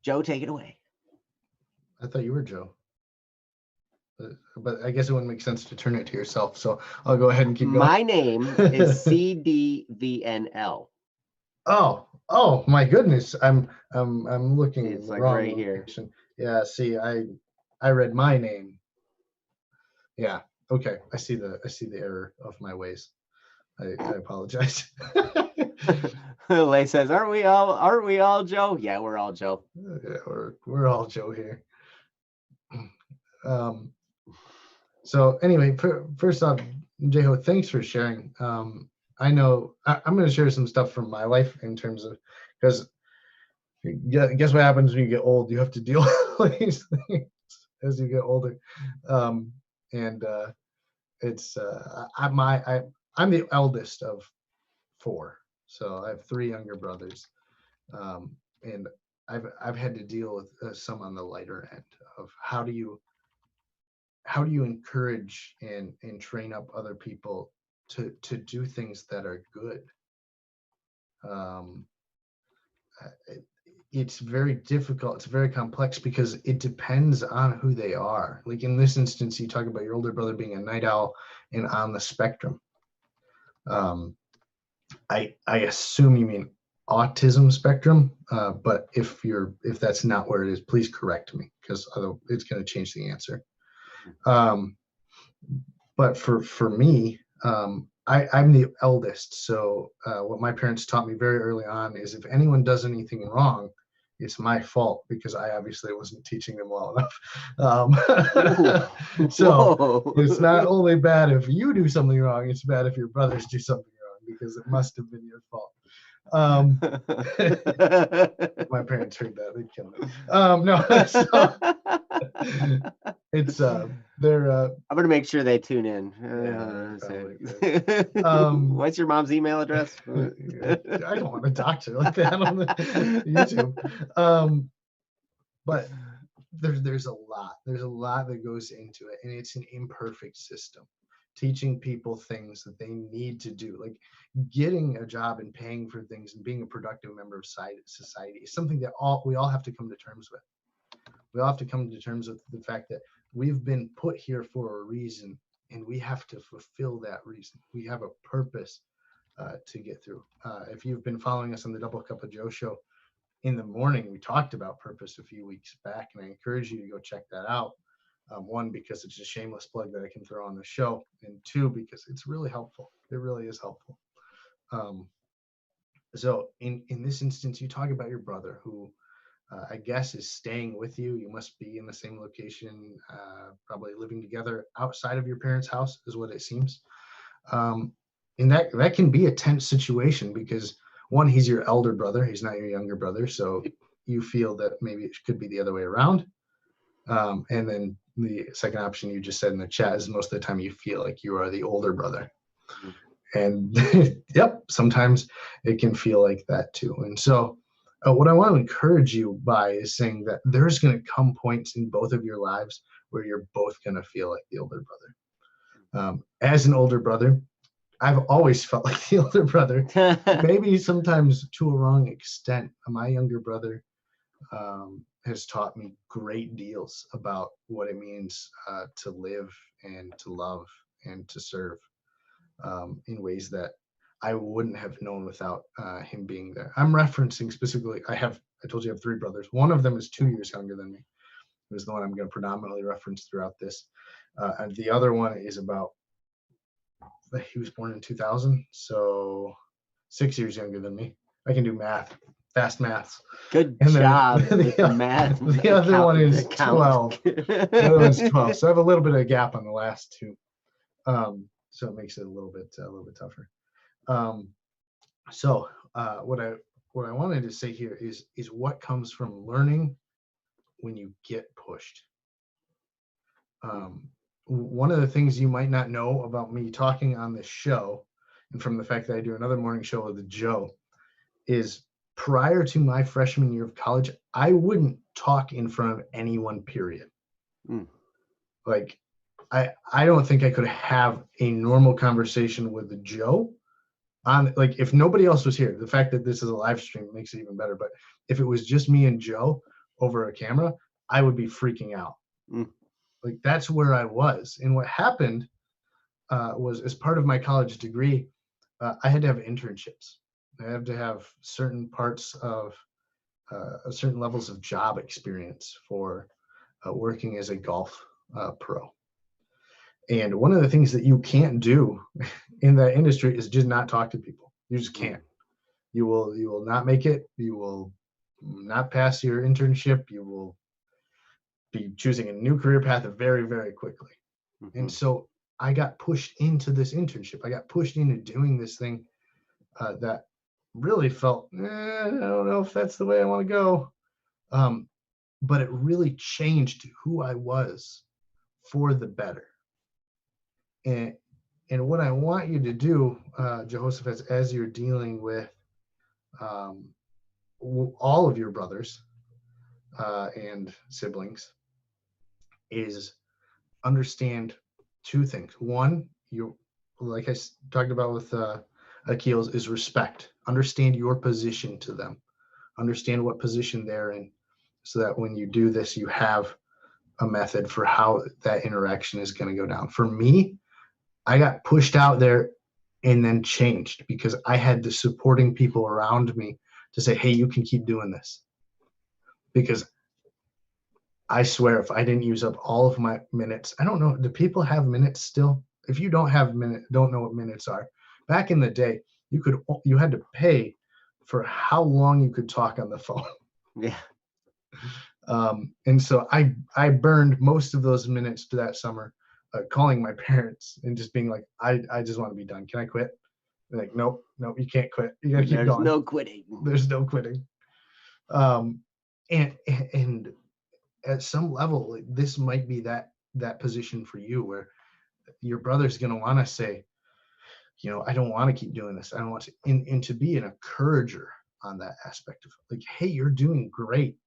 Joe, take it away. I thought you were Joe. But I guess it wouldn't make sense to turn it to yourself. So I'll go ahead and keep going. My name is CDVNL. Oh my goodness. I'm looking It's in the like wrong right location. Here. Yeah, see, I read my name. Yeah. Okay. I see the error of my ways. I apologize. Lay says, aren't we all Joe? Yeah, we're all Joe. Yeah, we're all Joe here. So anyway, first off, Jeho, thanks for sharing. I know I'm going to share some stuff from my life in terms of, because guess what happens when you get old? You have to deal with these things as you get older. It's I'm the eldest of 4, so I have 3 younger brothers, and I've had to deal with some on the lighter end of how do you encourage and train up other people to do things that are good. It's very difficult. It's very complex because it depends on who they are. Like in this instance, you talk about your older brother being a night owl and on the spectrum. I assume you mean autism spectrum, but if that's not where it is, please correct me, because it's going to change the answer. But for me, I'm the eldest, so what my parents taught me very early on is if anyone does anything wrong, it's my fault, because I obviously wasn't teaching them well enough. So it's not only bad if you do something wrong, it's bad if your brothers do something wrong, because it must have been your fault. My parents heard that, they'd kill me. It's they're I'm gonna make sure they tune in. What's your mom's email address? I don't want a doctor like that on the YouTube. But there's a lot that goes into it, and it's an imperfect system. Teaching people things that they need to do, like getting a job and paying for things and being a productive member of society, is something that we all have to come to terms with. We all have to come to terms with the fact that we've been put here for a reason, and we have to fulfill that reason. We have a purpose to get through. If you've been following us on the Double Cup of Joe show, in the morning we talked about purpose a few weeks back, and I encourage you to go check that out. One, because it's a shameless plug that I can throw on the show, and two, because it's really helpful. It really is helpful. So in this instance, you talk about your brother who I guess is staying with you. You must be in the same location, probably living together outside of your parents' house is what it seems. And that can be a tense situation because one, he's your elder brother. He's not your younger brother. So you feel that maybe it could be the other way around. And then the second option you just said in the chat is most of the time you feel like you are the older brother. And yep, sometimes it can feel like that too. And so what I want to encourage you by is saying that there's going to come points in both of your lives where you're both going to feel like the older brother. As an older brother, I've always felt like the older brother, maybe sometimes to a wrong extent. My younger brother has taught me great deals about what it means to live and to love and to serve in ways that I wouldn't have known without him being there. I'm referencing specifically, I told you I have 3 brothers. One of them is 2 years younger than me. It is the one I'm going to predominantly reference throughout this. And the other one is about, he was born in 2000, so 6 years younger than me. I can do math, fast maths. Good And job then with the math. The other one is 12. The other one's 12. So I have a little bit of a gap on the last 2. So it makes it a little bit tougher. So what I wanted to say here is what comes from learning when you get pushed. One of the things you might not know about me talking on this show, and from the fact that I do another morning show with Joe, is prior to my freshman year of college, I wouldn't talk in front of anyone, period. Like, I don't think I could have a normal conversation with Joe on, like, if nobody else was here. The fact that this is a live stream makes it even better. But if it was just me and Joe over a camera, I would be freaking out. Like, that's where I was. And what happened was, as part of my college degree, I had to have internships. I had to have certain parts of certain levels of job experience for working as a golf pro. And one of the things that you can't do in that industry is just not talk to people. You just can't. You will not make it. You will not pass your internship. You will be choosing a new career path very, very quickly. And so I got pushed into this internship. I got pushed into doing this thing that really felt, I don't know if that's the way I want to go. But it really changed who I was for the better. And what I want you to do, Jehoshaphat, as you're dealing with all of your brothers and siblings, is understand 2 things. One, you, like I talked about with Akil's, is respect. Understand your position to them. Understand what position they're in, so that when you do this, you have a method for how that interaction is going to go down. For me, I got pushed out there and then changed because I had the supporting people around me to say, hey, you can keep doing this. Because I swear, if I didn't use up all of my minutes, I don't know, do people have minutes still? If you don't have minutes, don't know what minutes are. Back in the day, you had to pay for how long you could talk on the phone. Yeah. And so I burned most of those minutes to that summer calling my parents and just being like, I just want to be done. Can I quit? They're like, nope, you can't quit. You gotta keep going. There's no quitting. There's no quitting. And at some level, like, this might be that position for you where your brother's going to want to say, I don't want to keep doing this. I don't want to, and to be an encourager on that aspect of, like, hey, you're doing great.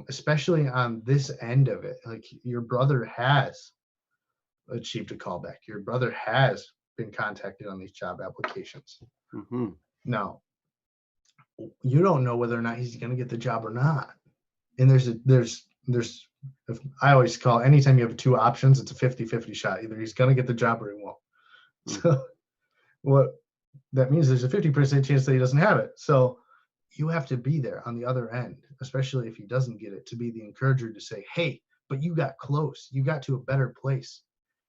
Especially on this end of it, like, your brother has achieved a callback. Your brother has been contacted on these job applications. Now, you don't know whether or not he's going to get the job or not. And there's I always call, anytime you have 2 options, it's a 50-50 shot. Either he's going to get the job or he won't. So what that means, there's a 50% chance that he doesn't have it. So you have to be there on the other end, especially if he doesn't get it, to be the encourager to say, hey, but you got close. You got to a better place.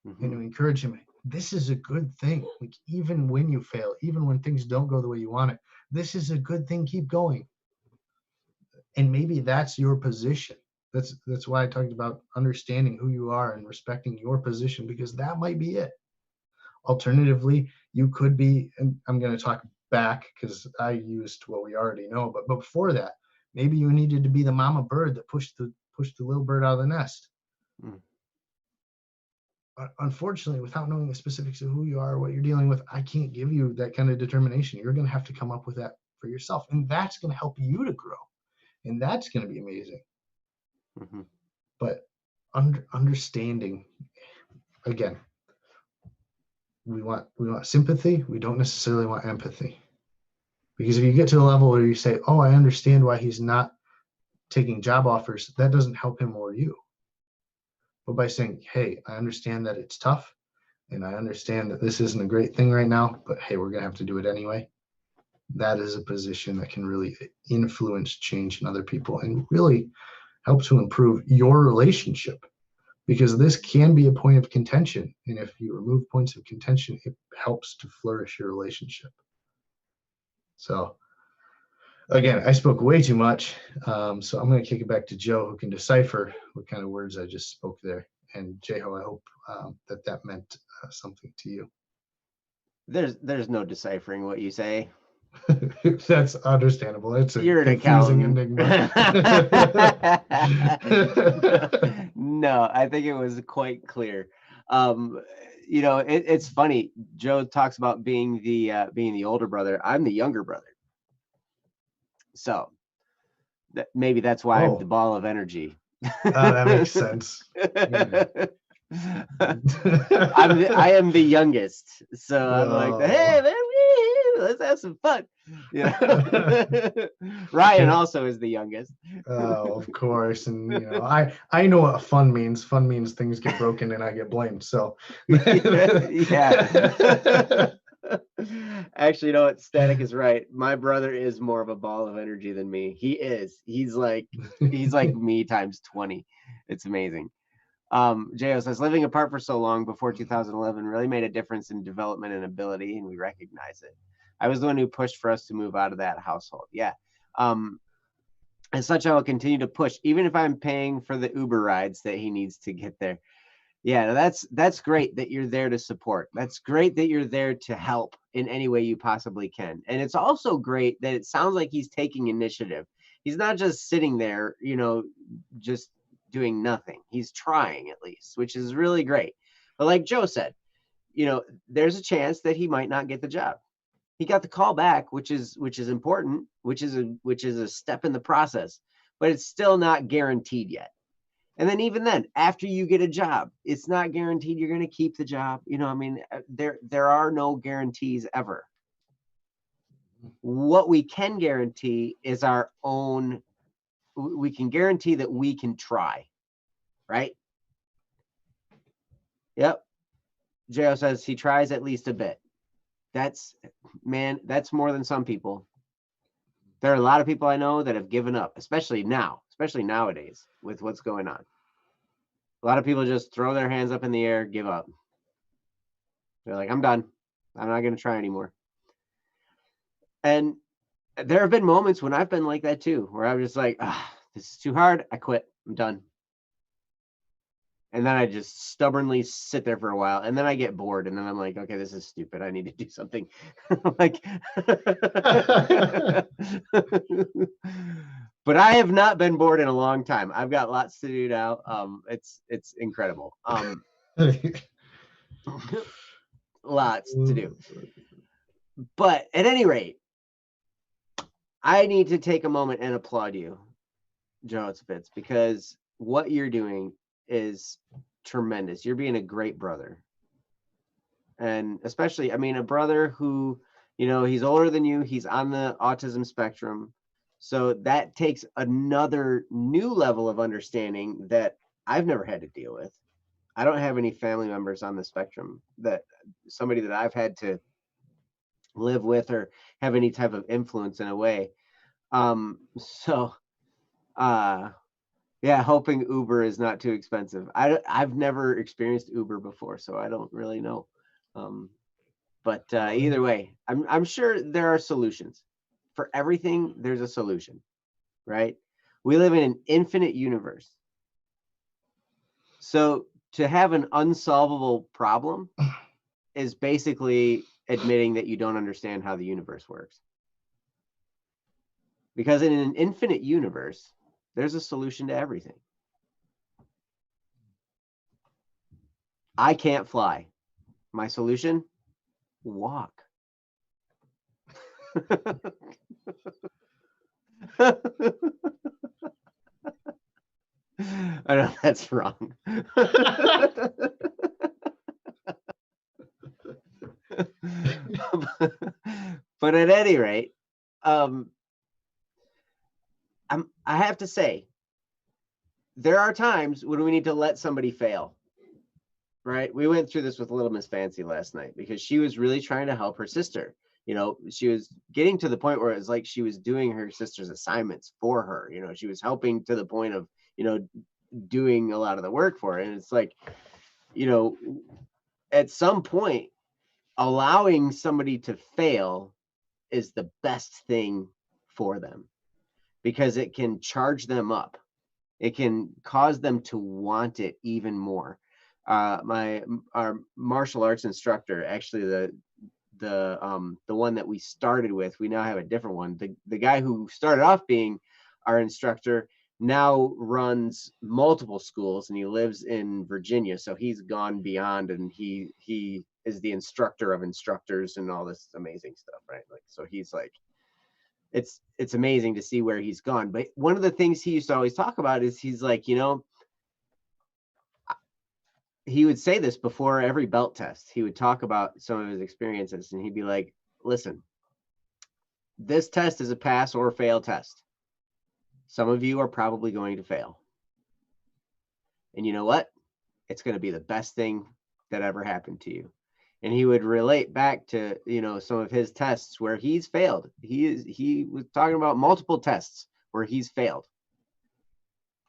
And to encourage him, this is a good thing. Like, even when you fail, even when things don't go the way you want it, this is a good thing. Keep going. And maybe that's your position. That's why I talked about understanding who you are and respecting your position, because that might be it. Alternatively, you could be, and I'm going to talk back because I used what we already know, but before that, maybe you needed to be the mama bird that pushed the little bird out of the nest. Unfortunately, without knowing the specifics of who you are, what you're dealing with, I can't give you that kind of determination. You're going to have to come up with that for yourself, and that's going to help you to grow, and that's going to be amazing. But understanding, again, we want sympathy. We don't necessarily want empathy, because if you get to the level where you say, "Oh, I understand why he's not taking job offers," that doesn't help him or you. But by saying, "Hey, I understand that it's tough, and I understand that this isn't a great thing right now, but hey, we're gonna have to do it anyway," that is a position that can really influence change in other people and really help to improve your relationship, because this can be a point of contention. And if you remove points of contention, it helps to flourish your relationship. So again, I spoke way too much. So I'm going to kick it back to Joe, who can decipher what kind of words I just spoke there. And Jeho, I hope that meant something to you. There's no deciphering what you say. That's understandable. It's a You're an confusing accountant. enigma. No, I think it was quite clear. It's funny. Joe talks about being the older brother. I'm the younger brother. So maybe that's why I'm the ball of energy. That makes sense. I am the youngest, so I'm like, hey, let's have some fun. Ryan also is the youngest. Oh, of course, and I know what fun means. Fun means things get broken and I get blamed. So yeah. Actually, what? Static is right. My brother is more of a ball of energy than me. He's like me times 20. It's amazing. Jo says, living apart for so long before 2011 really made a difference in development and ability, and we recognize it. I was the one who pushed for us to move out of that household. Yeah. As such, I will continue to push, even if I'm paying for the Uber rides that he needs to get there. Yeah, that's great that you're there to support. That's great that you're there to help in any way you possibly can. And it's also great that it sounds like he's taking initiative. He's not just sitting there, just doing nothing. He's trying, at least, which is really great. But like Joe said, there's a chance that he might not get the job. He got the call back, which is important, which is a step in the process, but it's still not guaranteed yet. And then even then, after you get a job, it's not guaranteed you're going to keep the job. There are no guarantees ever. What we can guarantee is our own. We can guarantee that we can try, right? Yep. Jo says he tries at least a bit. That's more than some people. There are a lot of people I know that have given up, especially nowadays with what's going on. A lot of people just throw their hands up in the air, give up. They're like, I'm done. I'm not going to try anymore. And there have been moments when I've been like that too, where I'm just like, this is too hard. I quit. I'm done. And then I just stubbornly sit there for a while, and then I get bored, and then I'm like, okay, this is stupid. I need to do something. But I have not been bored in a long time. I've got lots to do now. It's incredible. Lots to do. But at any rate, I need to take a moment and applaud you, Joe Spitz, because what you're doing is tremendous. You're being a great brother. And especially, a brother who, he's older than you. He's on the autism spectrum. So that takes another new level of understanding that I've never had to deal with. I don't have any family members on the spectrum, somebody that I've had to live with or have any type of influence in a way. Yeah, hoping Uber is not too expensive. I've never experienced Uber before, so I don't really know. But either way, I'm sure there are solutions. For everything, there's a solution, right? We live in an infinite universe. So to have an unsolvable problem is basically admitting that you don't understand how the universe works. Because in an infinite universe, there's a solution to everything. I can't fly. My solution? Walk. I know that's wrong. But at any rate, I have to say, there are times when we need to let somebody fail. Right? We went through this with Little Miss Fancy last night because she was really trying to help her sister. She was getting to the point where it was like she was doing her sister's assignments for her. She was helping to the point of, doing a lot of the work for her. And it's like, at some point, allowing somebody to fail is the best thing for them because it can charge them up. It can cause them to want it even more. Our martial arts instructor, actually the one that we started with, we now have a different one. The guy who started off being our instructor now runs multiple schools, and he lives in Virginia. So he's gone beyond, and he is the instructor of instructors and all this amazing stuff, right? Like, so he's like, it's amazing to see where he's gone. But one of the things he used to always talk about is he's like, he would say this before every belt test. He would talk about some of his experiences, and he'd be like, listen, this test is a pass or fail test. Some of you are probably going to fail. And you know what? It's going to be the best thing that ever happened to you. And he would relate back to, some of his tests where he's failed. He was talking about multiple tests where he's failed.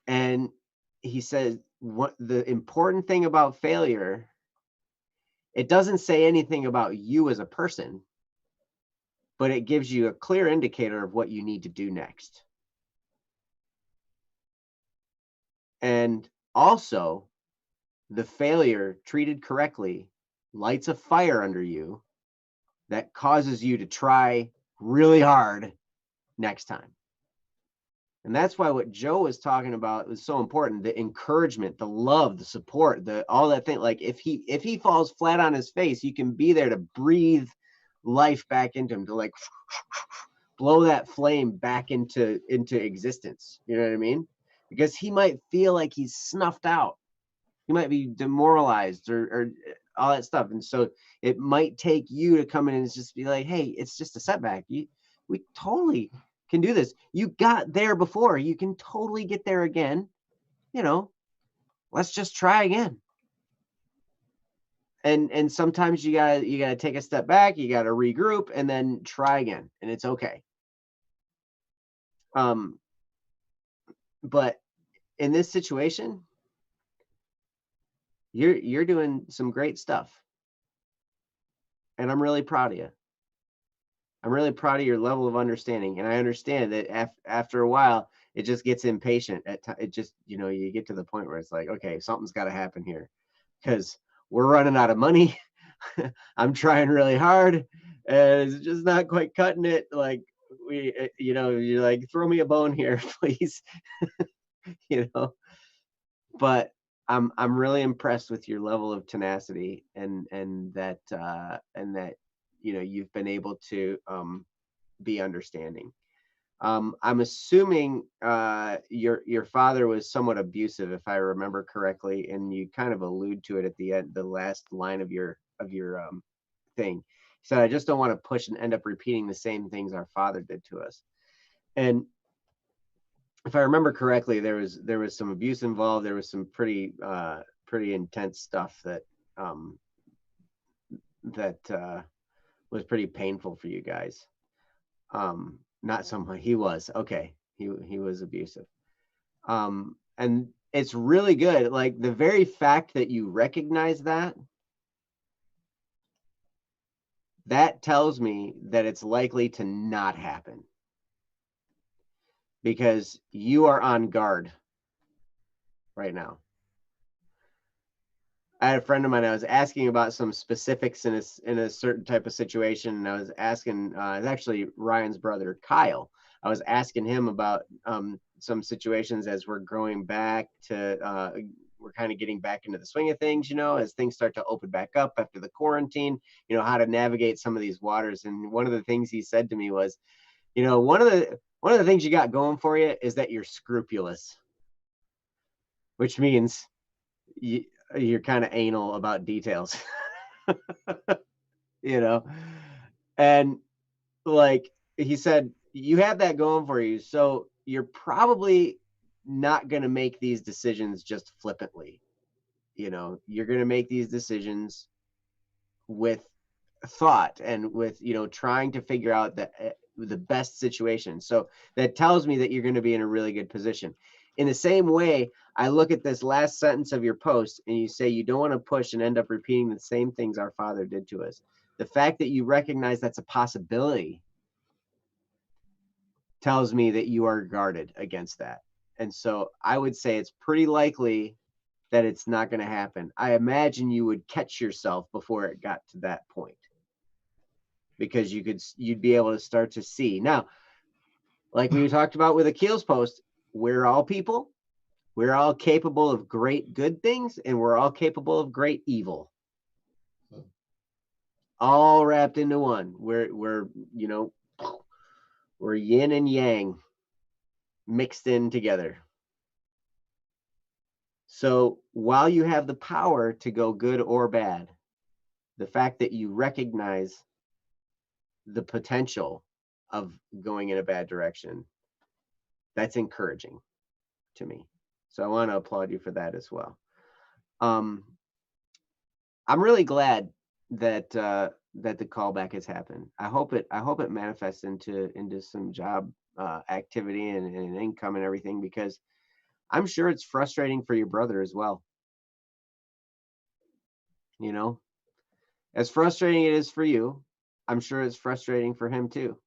And he said, what the important thing about failure, it doesn't say anything about you as a person, but it gives you a clear indicator of what you need to do next. And also, the failure treated correctly lights a fire under you that causes you to try really hard next time. And that's why what Joe was talking about was so important. The encouragement, the love, the support, all that thing. Like if he falls flat on his face, you can be there to breathe life back into him, to like blow that flame back into existence. You know what I mean? Because he might feel like he's snuffed out. He might be demoralized or all that stuff. And so it might take you to come in and just be like, hey, it's just a setback. We totally can do this. You got there before. You can totally get there again. Let's just try again. And sometimes you gotta take a step back, you gotta regroup, and then try again. And it's okay. But in this situation, you're doing some great stuff. And I'm really proud of you. I'm really proud of your level of understanding. And I understand that after a while, it just gets impatient. It just, you get to the point where it's like, okay, something's got to happen here because we're running out of money. I'm trying really hard and it's just not quite cutting it. Like you're like, throw me a bone here, please. But I'm really impressed with your level of tenacity and that you've been able to be understanding. I'm assuming your father was somewhat abusive, if I remember correctly, and you kind of allude to it at the end, the last line of your thing. He said, I just don't want to push and end up repeating the same things our father did to us. And if I remember correctly, there was some abuse involved. There was some pretty intense stuff that was pretty painful for you guys. Not someone he was okay. He was abusive. And it's really good. Like the very fact that you recognize that tells me that it's likely to not happen, because you are on guard right now. I had a friend of mine, I was asking about some specifics in a certain type of situation, and I was asking, it's actually Ryan's brother, Kyle. I was asking him about some situations as we're going back to, we're kind of getting back into the swing of things, as things start to open back up after the quarantine, how to navigate some of these waters. And one of the things he said to me was, one of the things you got going for you is that you're scrupulous, which means you're kind of anal about details, and like he said, you have that going for you. So you're probably not going to make these decisions just flippantly. You're going to make these decisions with thought and with, trying to figure out the best situation. So that tells me that you're going to be in a really good position. In the same way, I look at this last sentence of your post and you say you don't want to push and end up repeating the same things our Father did to us. The fact that you recognize that's a possibility tells me that you are guarded against that. And so I would say it's pretty likely that it's not going to happen. I imagine you would catch yourself before it got to that point, because you'd be able to start to see. Now, like we talked about with Akil's post, we're all people. We're all capable of great good things, and we're all capable of great evil. All wrapped into one. We're yin and yang mixed in together. So while you have the power to go good or bad, the fact that you recognize the potential of going in a bad direction, that's encouraging to me. So I want to applaud you for that as well. I'm really glad that that the callback has happened. I hope it manifests into some job activity and income and everything, because I'm sure it's frustrating for your brother as well. As frustrating it is for you, I'm sure it's frustrating for him too.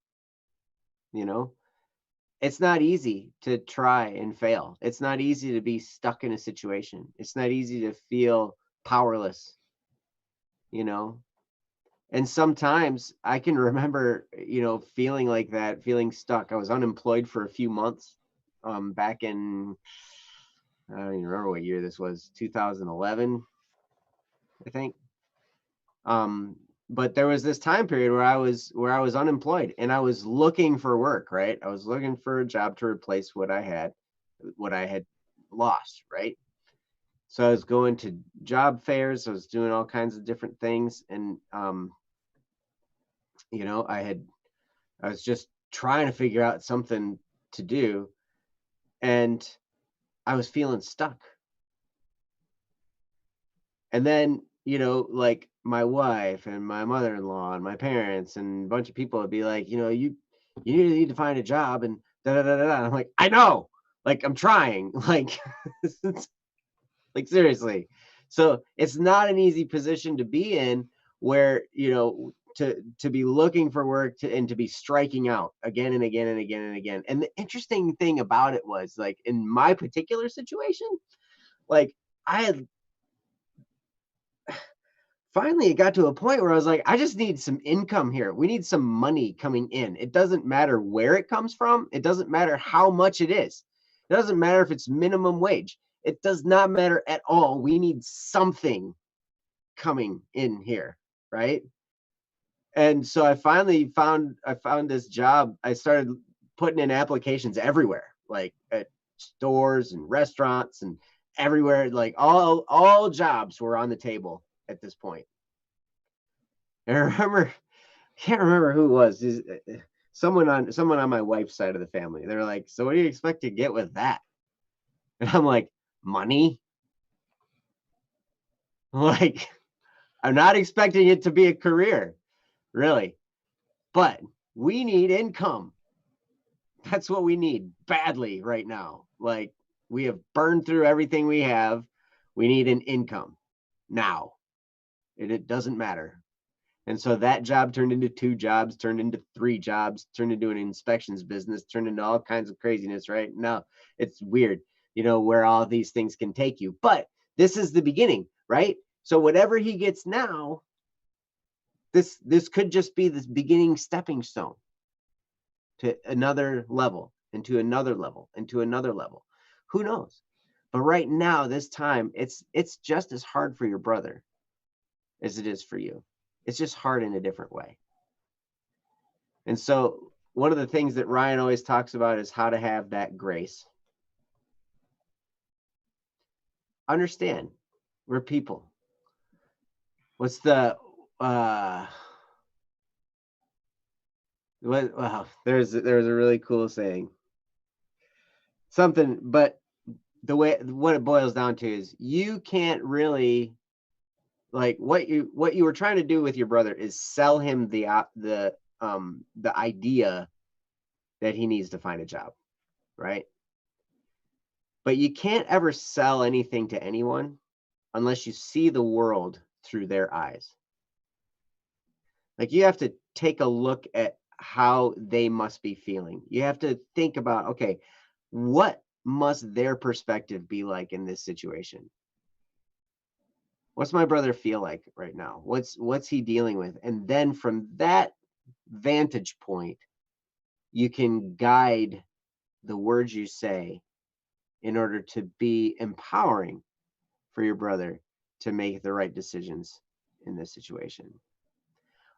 It's not easy to try and fail. It's not easy to be stuck in a situation. It's not easy to feel powerless, And sometimes I can remember, feeling like that, feeling stuck. I was unemployed for a few months back in, I don't even remember what year this was, 2011, I think. But there was this time period where I was unemployed and I was looking for work, right? I was looking for a job to replace what I had lost, right? So I was going to job fairs, I was doing all kinds of different things, and I was just trying to figure out something to do, and I was feeling stuck. And then, like my wife and my mother-in-law and my parents and a bunch of people would be like, you need to find a job and da da da da. I'm like, I know, like I'm trying, like, like seriously. So it's not an easy position to be in, where to be looking for work and to be striking out again and again and again and again. And the interesting thing about it was, like, in my particular situation, like finally it got to a point where I was like, I just need some income here. We need some money coming in. It doesn't matter where it comes from. It doesn't matter how much it is. It doesn't matter if it's minimum wage. It does not matter at all. We need something coming in here, right? And so I finally found this job. I started putting in applications everywhere, like at stores and restaurants and everywhere. Like all jobs were on the table at this point. And I can't remember who it was. Someone on my wife's side of the family. They're like, so what do you expect to get with that? And I'm like, money? Like, I'm not expecting it to be a career, really. But we need income. That's what we need badly right now. Like, We have burned through everything we have. We need an income now. And it doesn't matter. And so that job turned into 2 jobs, turned into 3 jobs, turned into an inspections business, turned into all kinds of craziness, right? Now it's weird, where all these things can take you. But this is the beginning, right? So whatever he gets now, this could just be this beginning stepping stone to another level, into another level, into another level. Who knows? But right now, this time, it's just as hard for your brother as it is for you. It's just hard in a different way. And so one of the things that Ryan always talks about is how to have that grace. Understand, we're people. What's the there's a really cool saying. But what it boils down to is you can't really, like, what you were trying to do with your brother is sell him the idea that he needs to find a job, right? But you can't ever sell anything to anyone unless you see the world through their eyes. Like, you have to take a look at how they must be feeling. You have to think about, okay, what must their perspective be like in this situation? What's my brother feel like right now? What's he dealing with? And then from that vantage point, you can guide the words you say in order to be empowering for your brother to make the right decisions in this situation.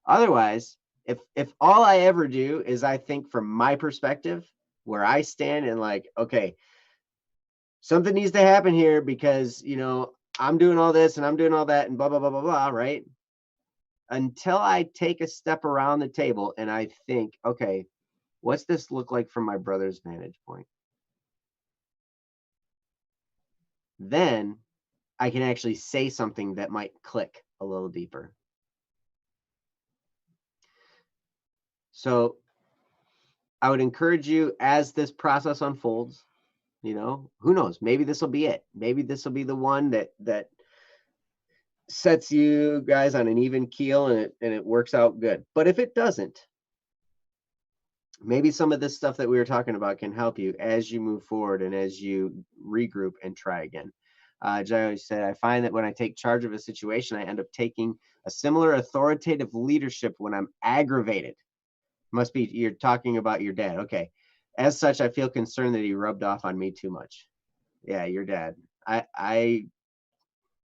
Otherwise, if all I ever do is I think from my perspective, where I stand and like, okay, something needs to happen here because, I'm doing all this and I'm doing all that and blah, blah, blah, blah, blah, right? Until I take a step around the table and I think, okay, what's this look like from my brother's vantage point? Then I can actually say something that might click a little deeper. So I would encourage you, as this process unfolds, who knows? Maybe this will be it. Maybe this will be the one that sets you guys on an even keel and it works out good. But if it doesn't, maybe some of this stuff that we were talking about can help you as you move forward and as you regroup and try again. Jai said, I find that when I take charge of a situation, I end up taking a similar authoritative leadership when I'm aggravated. Must be, you're talking about your dad. Okay. As such, I feel concerned that he rubbed off on me too much. Yeah, your dad.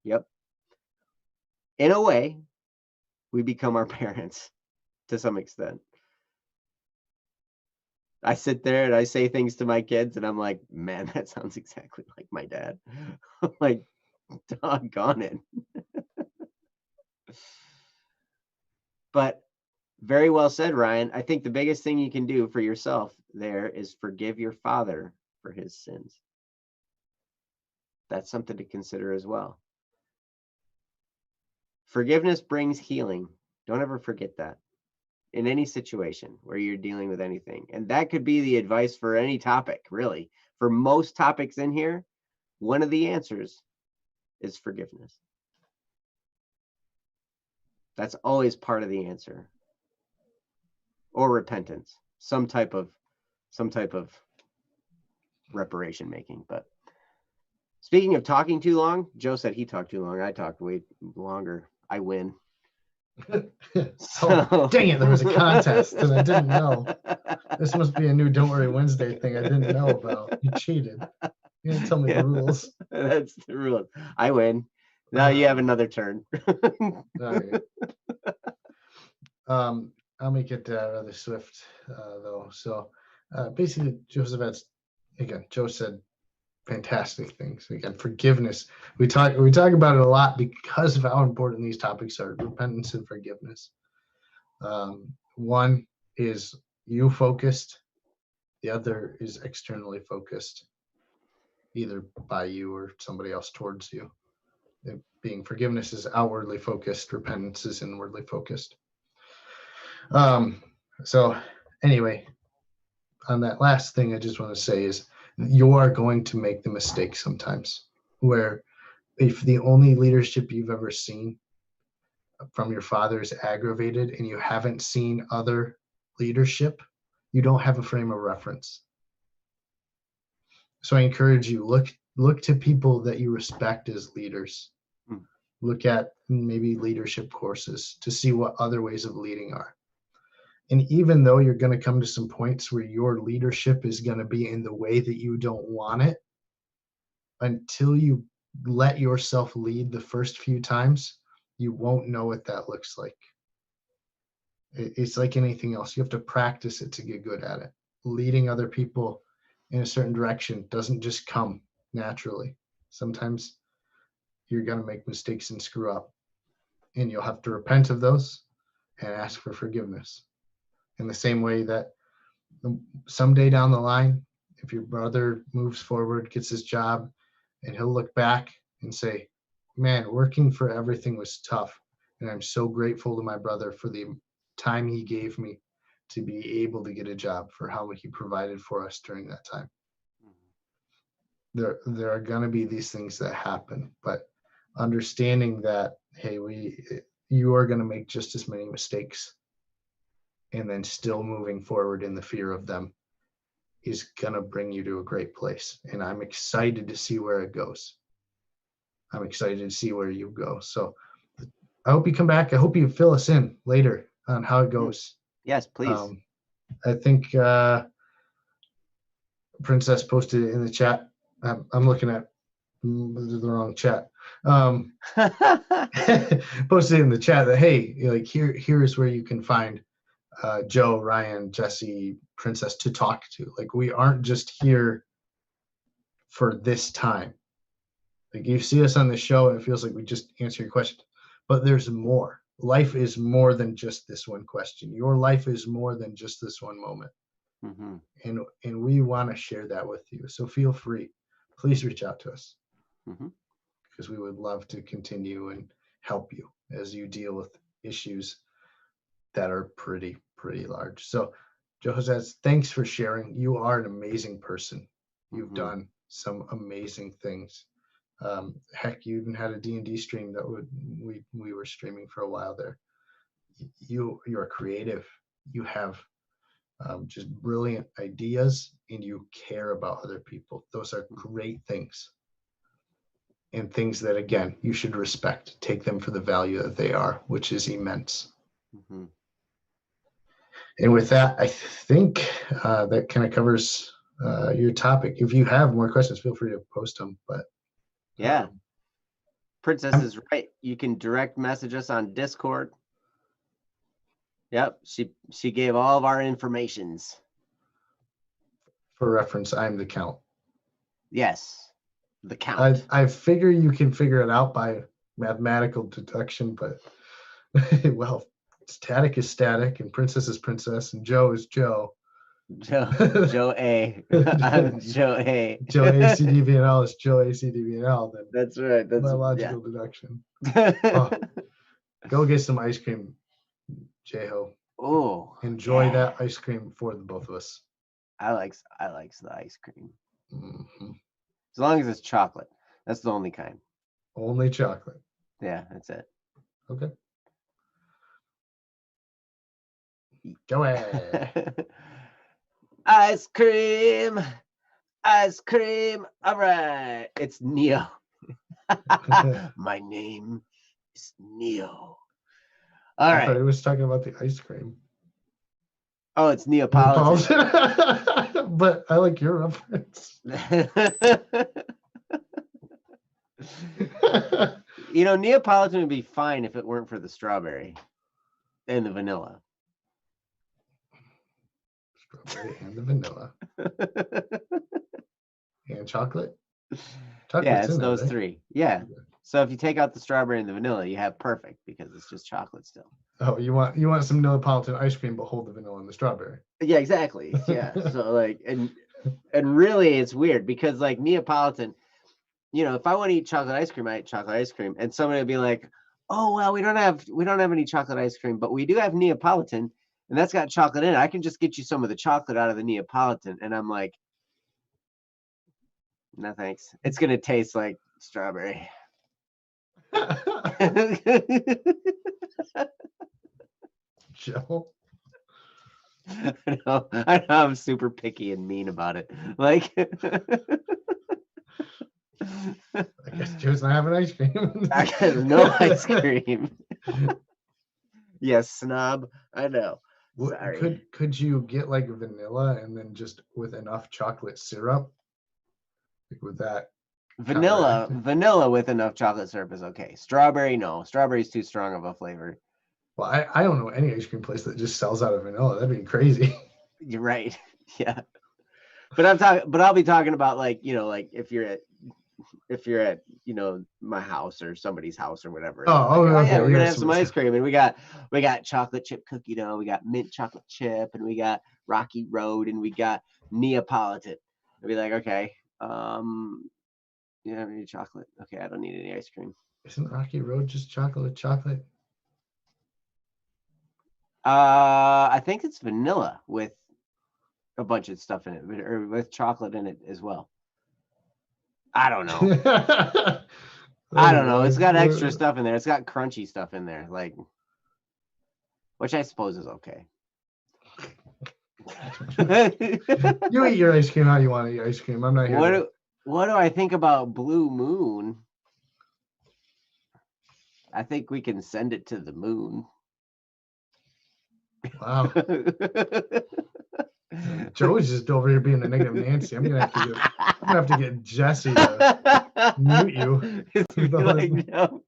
Yep. In a way, we become our parents to some extent. I sit there and I say things to my kids and I'm like, man, that sounds exactly like my dad. I'm like, doggone it. But very well said, Ryan. I think the biggest thing you can do for yourself there is forgive your father for his sins. That's something to consider as well. Forgiveness brings healing. Don't ever forget that in any situation where you're dealing with anything. And that could be the advice for any topic, really. For most topics in here, one of the answers is forgiveness. That's always part of the answer. Or repentance, some type of reparation making. But speaking of talking too long, Joe said he talked too long. I talked way longer. I win. Oh, dang it, there was a contest and I didn't know. This must be a new Don't Worry Wednesday thing I didn't know about. You cheated. You didn't tell me the rules. That's the rules. I win. Now you have another turn. All right. I'll make it rather swift, though. So basically, Joseph, again, Joe said fantastic things. Again, forgiveness. We talk about it a lot because of how important these topics are: repentance and forgiveness. One is you focused, the other is externally focused, either by you or somebody else towards you. Being forgiveness is outwardly focused, repentance is inwardly focused. So anyway, on that last thing, I just want to say is You are going to make the mistake sometimes where if the only leadership you've ever seen from your father is aggravated and you haven't seen other leadership, you don't have a frame of reference. So I encourage you, look to people that you respect as leaders. Look at maybe leadership courses to see what other ways of leading are. And even though you're going to come to some points where your leadership is going to be in the way that you don't want it, until you let yourself lead the first few times, you won't know what that looks like. It's like anything else. You have to practice it to get good at it. Leading other people in a certain direction doesn't just come naturally. Sometimes you're going to make mistakes and screw up, and you'll have to repent of those and ask for forgiveness. In the same way that someday down the line, if your brother moves forward, gets his job, and he'll look back and say, man, working for everything was tough. And I'm so grateful to my brother for the time he gave me to be able to get a job, for how he provided for us during that time. There are going to be these things that happen, but understanding that, hey, you are going to make just as many mistakes, and then still moving forward in the fear of them is going to bring you to a great place. And I'm excited to see where it goes. I'm excited to see where you go. So I hope you come back. I hope you fill us in later on how it goes. Yes, please. I think Princess posted it in the chat. I'm looking at the wrong chat. Posted in the chat that, hey, like here is where you can find Joe, Ryan, Jesse, Princess to talk to. Like, we aren't just here for this time. Like, you see us on the show and it feels like we just answer your question, but there's more. Life is more than just this one question. Your life is more than just this one moment. Mm-hmm. And we want to share that with you. So feel free. Please reach out to us, because we would love to continue and help you as you deal with issues that are pretty large. So, Joe Jose, thanks for sharing. You are an amazing person. You've done some amazing things. Heck, you even had a D&D stream that we were streaming for a while there. You're creative. You have just brilliant ideas, and you care about other people. Those are great things, and things that, again, you should respect. Take them for the value that they are, which is immense. And with that, I think that kind of covers your topic. If you have more questions, feel free to post them. But yeah, Princess is right. You can direct message us on Discord. Yep, she gave all of our informations. For reference, I'm the Count. Yes, the Count. I figure you can figure it out by mathematical deduction, but well, static is static, and Princess is Princess, and Joe is Joe. Joe A. I'm Joe A. Joe ACDVNL is Joe ACDVNL. Then that's right. That's biological deduction. Go get some ice cream, J-Ho. Oh, enjoy that ice cream for the both of us. I likes the ice cream. As long as it's chocolate. That's the only kind. Only chocolate. Yeah, that's it. Okay. Go ahead. Ice cream. All right. It's Neo. My name is Neo. All right. I thought he was talking about the ice cream. Oh, it's Neapolitan. But I like your reference. You know, Neapolitan would be fine if it weren't for the strawberry and the vanilla. Strawberry and the vanilla. And chocolate? Yeah, it's those three. Yeah. So if you take out the strawberry and the vanilla, you have perfect, because it's just chocolate still. Oh, you want some Neapolitan ice cream, but hold the vanilla and the strawberry. Yeah, exactly. Yeah. So like, and really it's weird because like Neapolitan, you know, if I want to eat chocolate ice cream, I eat chocolate ice cream. And somebody would be like, oh, well, we don't have any chocolate ice cream, but we do have Neapolitan, and that's got chocolate in it. I can just get you some of the chocolate out of the Neapolitan. And I'm like, No thanks. It's gonna taste like strawberry. Joe. I know I'm super picky and mean about it. Like, I guess Joe's not having ice cream. I got no ice cream. Yes, snob. I know. Sorry. Could you get like vanilla and then just with enough chocolate syrup? Like with that. Vanilla with enough chocolate syrup is okay. Strawberry, no. Strawberry's too strong of a flavor. Well, I don't know any ice cream place that just sells out of vanilla. That'd be crazy. You're right. Yeah. But I'll be talking about like, like if you're at my house or somebody's house or whatever. Okay. Yeah, we're gonna have some ice cream, and we got chocolate chip cookie dough, we got mint chocolate chip, and we got Rocky Road, and we got Neapolitan. I'd be like, okay, you have any chocolate? Okay, I don't need any ice cream. Isn't Rocky Road just chocolate? I think it's vanilla with a bunch of stuff in it, or with chocolate in it as well. I don't know. I don't know. It's got extra stuff in there. It's got crunchy stuff in there, like, which I suppose is okay. You eat your ice cream how you want to eat ice cream. I'm not here. What do I think about Blue Moon? I think we can send it to the moon. Wow. Joe's just over here being a negative Nancy. I'm gonna have to get Jesse to mute you. Like, no.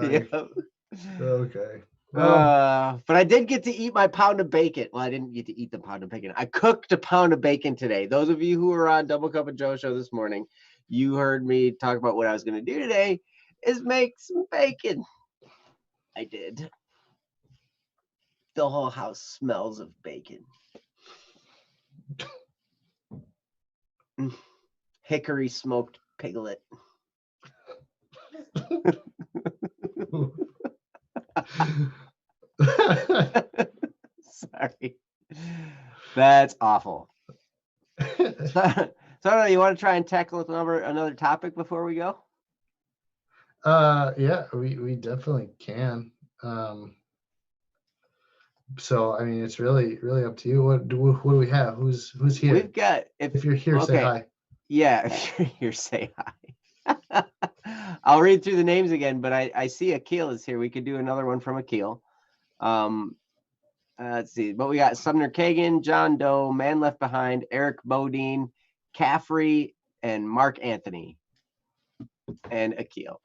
Yep. Okay. But I did get to eat my pound of bacon. Well, I didn't get to eat the pound of bacon. I cooked a pound of bacon today. Those of you who were on Double Cup of Joe show this morning, you heard me talk about what I was going to do today is make some bacon. I did. The whole house smells of bacon. Hickory smoked piglet. Sorry. That's awful. So you want to try and tackle another topic before we go? Yeah, we definitely can. So I mean, it's really up to you. What do we have? Who's here? We've got if you're here, say hi. Yeah, if you're here, say hi. I'll read through the names again, but I see Akil is here. We could do another one from Akil. Let's see. But we got Sumner Kagan, John Doe, Man Left Behind, Eric Bodine, Caffrey, and Mark Anthony. And Akil.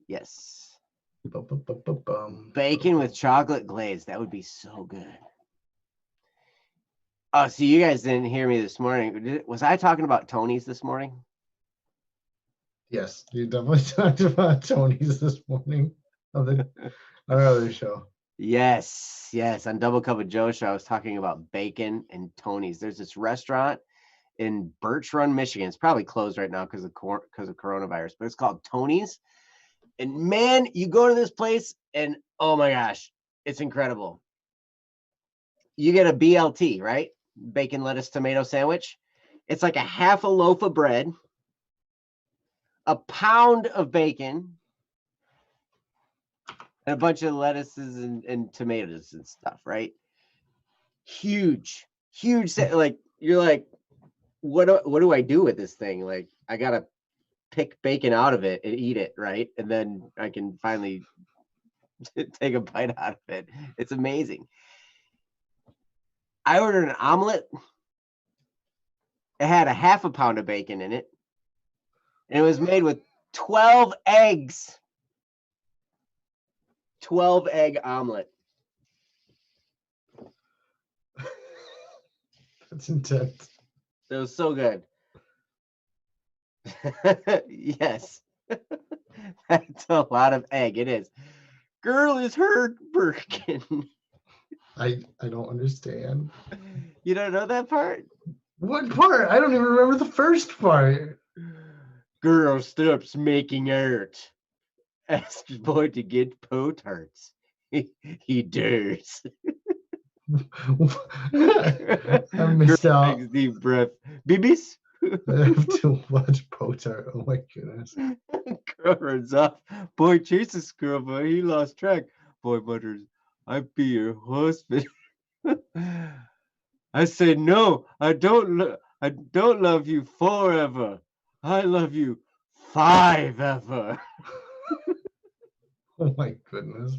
Yes. Bacon with chocolate glaze. That would be so good. Oh, so you guys didn't hear me this morning. Was I talking about Tony's this morning? Yes, you definitely talked about Tony's this morning on our other show. Yes. On Double Cup of Joe show, I was talking about bacon and Tony's. There's this restaurant in Birch Run, Michigan. It's probably closed right now because of coronavirus, but it's called Tony's. And man, you go to this place and oh my gosh, it's incredible. You get a BLT, right? Bacon, lettuce, tomato sandwich. It's like a half a loaf of bread, a pound of bacon, and a bunch of lettuces and tomatoes and stuff, right? Huge. Like, you're like, what do I do with this thing? Like, I gotta pick bacon out of it and eat it, right? And then I can finally take a bite out of it. It's amazing. I ordered an omelet. It had a half a pound of bacon in it. And it was made with 12 eggs. 12 egg omelet. That's intense. It was so good. Yes. That's a lot of egg. It is. Girl is hurt, Birkin. I don't understand. You don't know that part? What part? I don't even remember the first part. Girl stops making art. Asks boy to get po-tarts. He dares. I missed out. Greg's deep breath. Bibis. I have to watch Potart. Oh my goodness. Girl runs off. Boy chases girl, but he lost track. Boy mutters, "I be your husband." I say, "No, I don't love you forever. I love you 5 ever." Oh my goodness.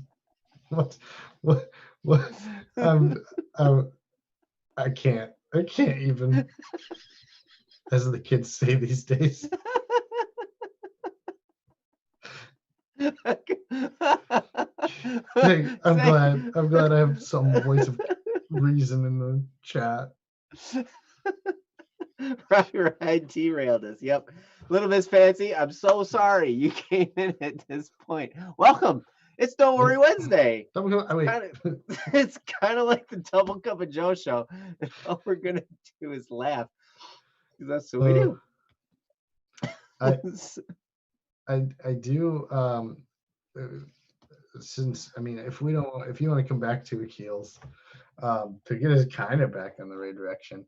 What? I'm, I can't even, as the kids say these days. Hey, I'm glad I have some voice of reason in the chat. Right, derailed us. Yep. Little Miss Fancy, I'm so sorry you came in at this point. Welcome. It's Don't Worry Wednesday. It's kind of like the Double Cup of Joe show. And all we're gonna do is laugh. That's what we do. I do. Since if you want to come back to Akil's, to get us kind of back on the right direction.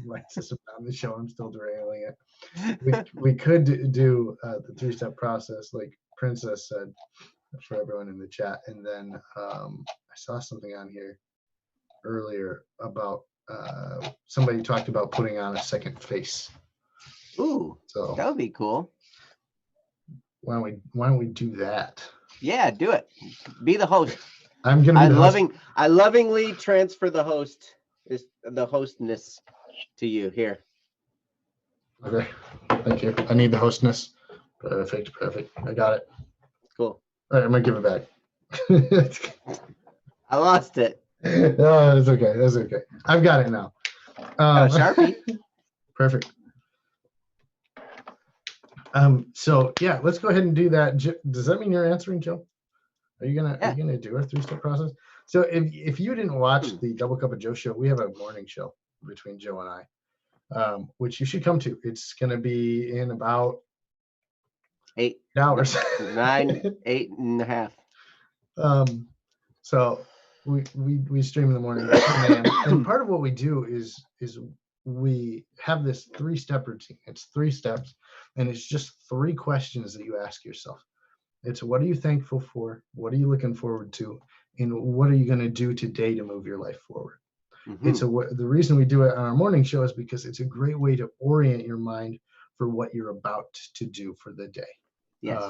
Mike's just on the show. I'm still derailing it. We could do the 3-step process, like Princess said, for everyone in the chat. And then I saw something on here earlier about somebody talked about putting on a second face. Ooh, so that would be cool. Why don't we do that? Yeah, do it. Be the host. I'm gonna be the host. I lovingly transfer the hostness to you here. Okay, thank you. I need the hostness. Perfect. I got it. Cool. All right, I'm gonna give it back. I lost it. No, that's okay. That's okay. I've got it now. Sharpie. Perfect. So yeah, let's go ahead and do that. Does that mean you're answering, Joe? Are you gonna do a 3-step process? So if you didn't watch the Double Cup of Joe show, we have a morning show between Joe and I, which you should come to. It's gonna be in about 8 hours. 9, 8.5. So we stream in the morning, and part of what we do is we have this 3-step routine. It's 3 steps, and it's just 3 questions that you ask yourself. It's what are you thankful for? What are you looking forward to? And what are you going to do today to move your life forward? Mm-hmm. The reason we do it on our morning show is because it's a great way to orient your mind for what you're about to do for the day. Yes.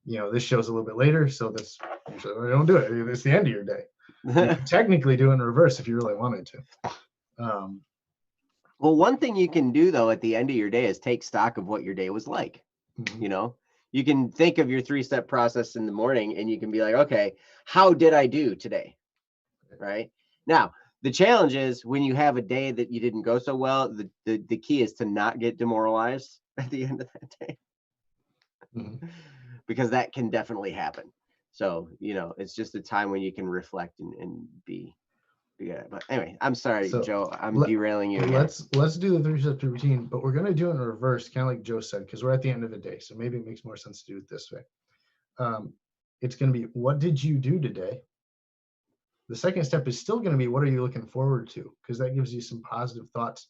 This show's a little bit later, so that's usually we don't do it. It's the end of your day. You can technically do it in reverse if you really wanted to. Well, one thing you can do though at the end of your day is take stock of what your day was like. Mm-hmm. You can think of your 3-step process in the morning and you can be like, okay, how did I do today? Right now, the challenge is when you have a day that you didn't go so well, the key is to not get demoralized at the end of that day. Mm-hmm. Because that can definitely happen. So, it's just a time when you can reflect and be good. But anyway, I'm sorry, Joe. I'm derailing you again. Let's do the 3-step routine, but we're going to do it in reverse, kind of like Joe said, because we're at the end of the day. So maybe it makes more sense to do it this way. It's going to be, what did you do today? The second step is still going to be, what are you looking forward to? Because that gives you some positive thoughts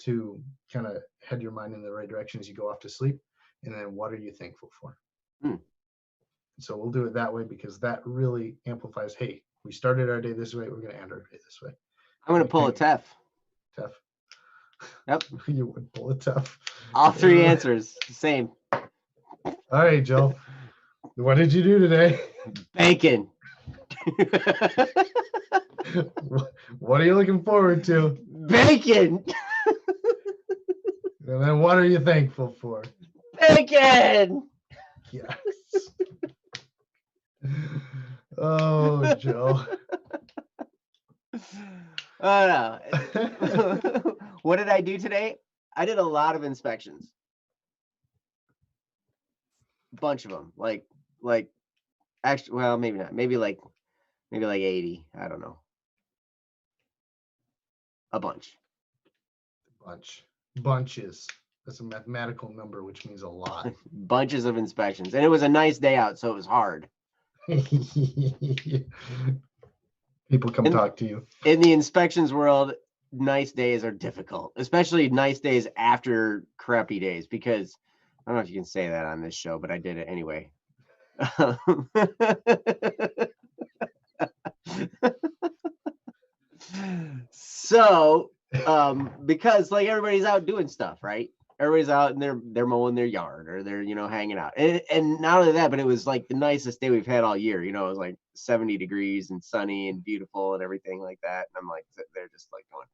to kind of head your mind in the right direction as you go off to sleep. And then what are you thankful for? So we'll do it that way because that really amplifies, hey, we started our day this way, we're going to end our day this way. I'm going to pull a Tef. Tef. Yep. You would pull a Tef. All 3 answers, same. All right, Joe. What did you do today? Bacon. What are you looking forward to? Bacon. And then what are you thankful for? Bacon. Yes. Oh, Joe. Oh no. What did I do today? I did a lot of inspections. A bunch of them. Like actually, well, maybe not. Maybe like 80. I don't know. A bunch. Bunches. That's a mathematical number, which means a lot. Bunches of inspections. And it was a nice day out, so it was hard. People come talk to you. In the inspections world, nice days are difficult, especially nice days after crappy days, because I don't know if you can say that on this show, but I did it anyway. So, because like everybody's out doing stuff, right? Everybody's out and they're mowing their yard or they're, hanging out. And not only that, but it was like the nicest day we've had all year. It was like 70 degrees and sunny and beautiful and everything like that. And I'm like, they're just like going,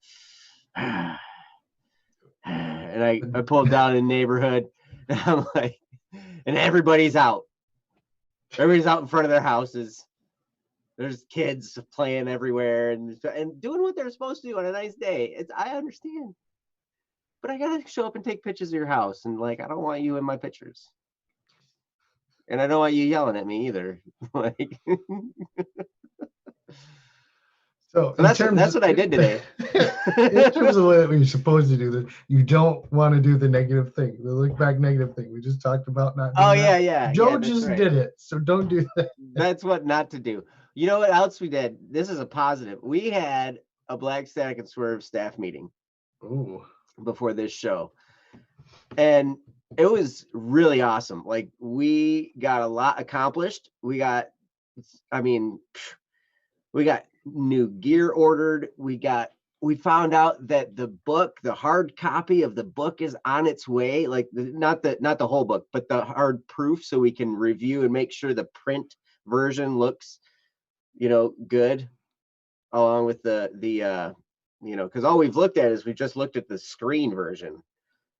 and I pulled down in the neighborhood and I'm like, and everybody's out. Everybody's out in front of their houses. There's kids playing everywhere and doing what they're supposed to do on a nice day. I understand. But I gotta show up and take pictures of your house, and like I don't want you in my pictures. And I don't want you yelling at me either. Like So that's what I did today. In terms of what you're supposed to do, that you don't want to do the negative thing, the look back negative thing. We just talked about not doing that. Yeah. Joe just did it, so don't do that. That's what not to do. You know what else we did? This is a positive. We had a Black Static and Swerve staff meeting. Ooh. Before this show. And it was really awesome. Like we got a lot accomplished. We got new gear ordered. We found out that the hard copy of the book is on its way. Like not the whole book, but the hard proof, so we can review and make sure the print version looks, good, along with the because all we've looked at is we just looked at the screen version,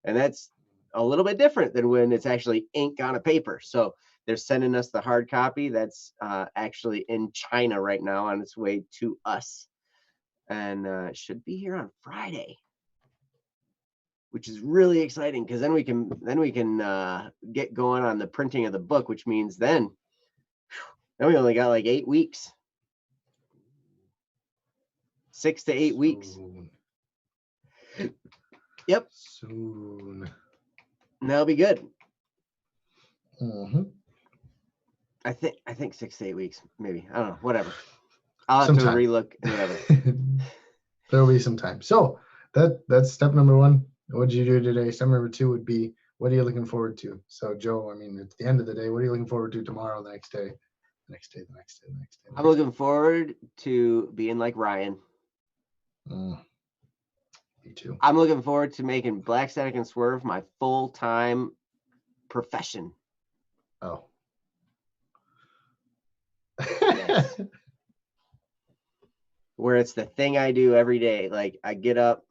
and that's a little bit different than when it's actually ink on a paper. So they're sending us the hard copy that's actually in China right now on its way to us, and should be here on Friday, which is really exciting because then we can get going on the printing of the book, which means then we only got like 8 weeks. 6 to 8 weeks. Yep. Soon. And that'll be good. Mm-hmm. I think 6 to 8 weeks, maybe. I don't know. Whatever. I'll have to relook. Whatever. There'll be some time. So that's step number 1. What did you do today? Step number 2 would be, what are you looking forward to? So Joe, at the end of the day, what are you looking forward to tomorrow, the next day, the next day, the next day, the next day? I'm looking forward to being like Ryan. Me too. I'm looking forward to making Black Static and Swerve my full-time profession. Oh. Yes. Where it's the thing I do every day. Like I get up,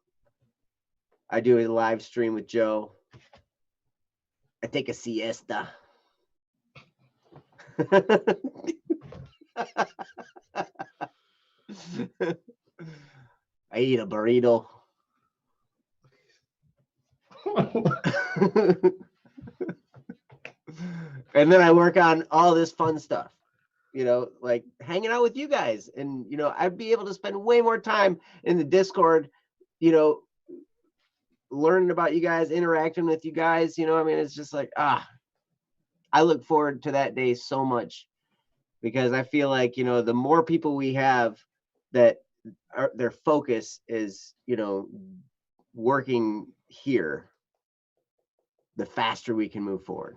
I do a live stream with Joe, I take a siesta. I eat a burrito. And then I work on all this fun stuff, like hanging out with you guys. And, I'd be able to spend way more time in the Discord, learning about you guys, interacting with you guys. It's just like, I look forward to that day so much, because I feel like, the more people we have that their focus is, working here, the faster we can move forward.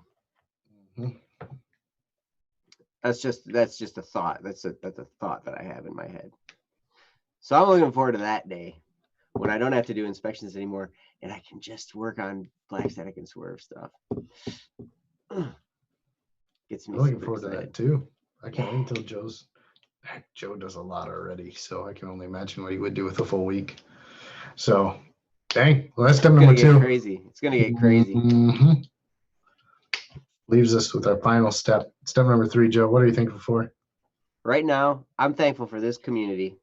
Mm-hmm. That's just a thought. That's a thought that I have in my head. So I'm looking forward to that day when I don't have to do inspections anymore and I can just work on Black Static and Swerve stuff. Gets me. I'm looking forward to that too. I can't wait until Joe does a lot already, so I can only imagine what he would do with a full week. So, dang. Well, that's step number 2. Crazy. It's gonna get crazy. Mm-hmm. Leaves us with our final step. Step number 3, Joe. What are you thankful for? Right now, I'm thankful for this community.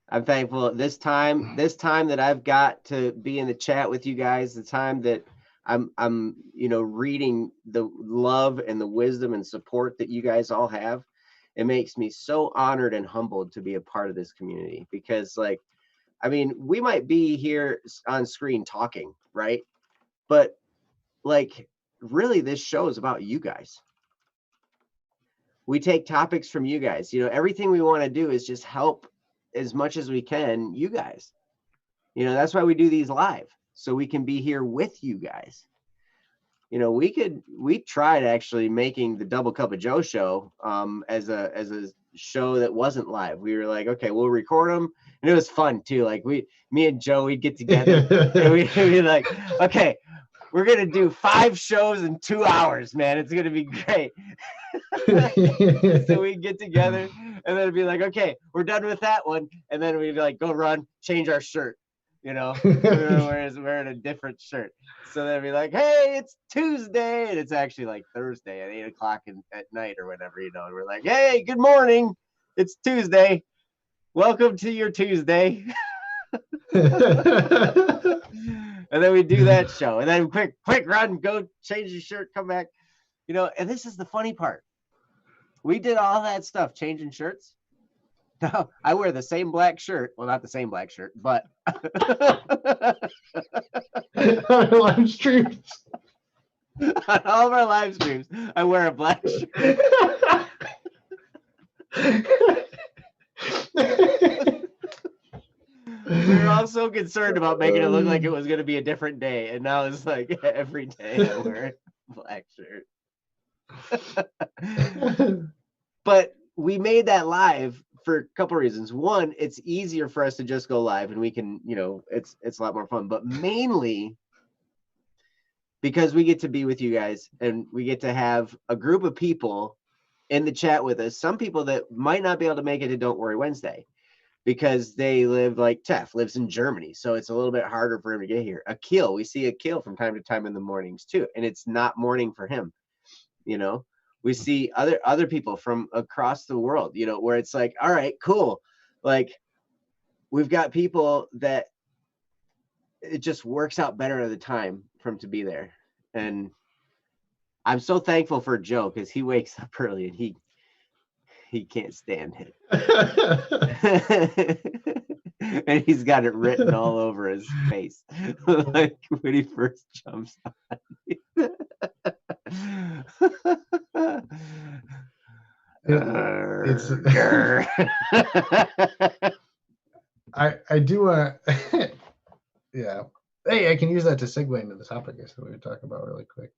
I'm thankful this time that I've got to be in the chat with you guys, the time that I'm reading the love and the wisdom and support that you guys all have. It makes me so honored and humbled to be a part of this community, because we might be here on screen talking, right? But really, this show is about you guys. we take topics from you guys. You know, everything we want to do is just help as much as we can you guys. You know, that's why we do these live, so we can be here with you guys. You know, we tried actually making the Double Cup of Joe show as a show that wasn't live. We were like, okay, we'll record them, and it was fun too. Like me and Joe, we'd get together and we'd be like, okay, we're gonna do 5 shows in 2 hours, man. It's gonna be great. So we'd get together and then it'd be like, okay, we're done with that one, and then we'd like go run, change our shirt. You know, we're wearing a different shirt. So they'd be like, hey, it's Tuesday. And it's actually like Thursday at 8 o'clock at night or whatever, you know. And we're like, hey, good morning. It's Tuesday. Welcome to your Tuesday. And then we do that show. And then quick run, go change your shirt, come back. You know, and this is the funny part. We did all that stuff, changing shirts. Now, I wear the same black shirt. Well, not the same black shirt, but on live streams. On all of our live streams, I wear a black shirt. We were all so concerned about making it look like it was going to be a different day, and now it's like every day I wear a black shirt. But we made that live for a couple of reasons. One, it's easier for us to just go live, and we can, you know, it's a lot more fun. But mainly because we get to be with you guys, and we get to have a group of people in the chat with us. Some people that might not be able to make it to Don't Worry Wednesday because they live, like Tef lives in Germany, so it's a little bit harder for him to get here. Akil, we see Akil from time to time in the mornings too, and it's not morning for him, you know. We see other people from across the world, you know, where it's like, all right, cool. Like, we've got people that it just works out better at the time for him to be there. And I'm so thankful for Joe, because he wakes up early and he can't stand it. And he's got it written all over his face, like when he first jumps on. I do yeah. Hey, I can use that to segue into the topic I said we would talk about really quick,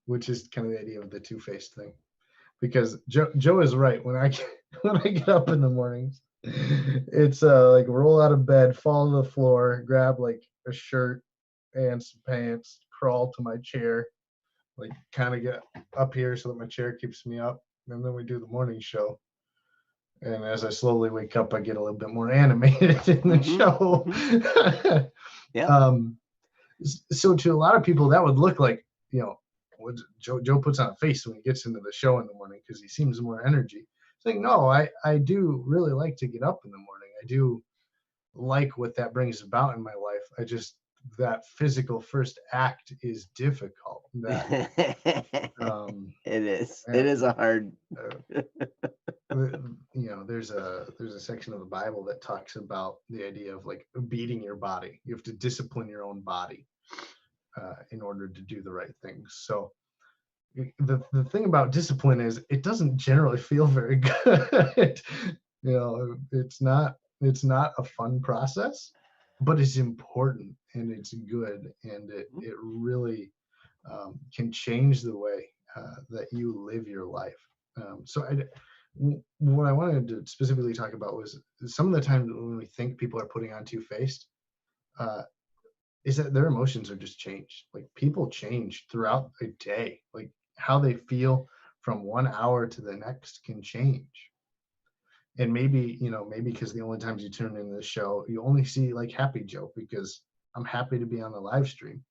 which is kind of the idea of the two-faced thing, because Joe is right. When I get up in the mornings, it's like roll out of bed, fall to the floor, grab like a shirt and some pants, crawl to my chair, like kind of get up here so that my chair keeps me up, and then we do the morning show. And as I slowly wake up, I get a little bit more animated in the show. Yeah. So to a lot of people, that would look like, you know, what Joe puts on a face when he gets into the show in the morning because he seems more energy. It's like, no, I do really like to get up in the morning. I do like what that brings about in my life. I just, that physical first act is difficult. That, it is a hard. You know, there's a section of the Bible that talks about the idea of like beating your body. You have to discipline your own body in order to do the right things. So the thing about discipline is it doesn't generally feel very good. You know, it's not a fun process, but it's important and it's good, and it really can change the way that you live your life. So what I wanted to specifically talk about was some of the times when we think people are putting on two-faced, is that their emotions are just changed. Like, people change throughout a day. Like, how they feel from 1 hour to the next can change. And maybe because the only times you tune into the show, you only see like Happy Joe because I'm happy to be on the live stream.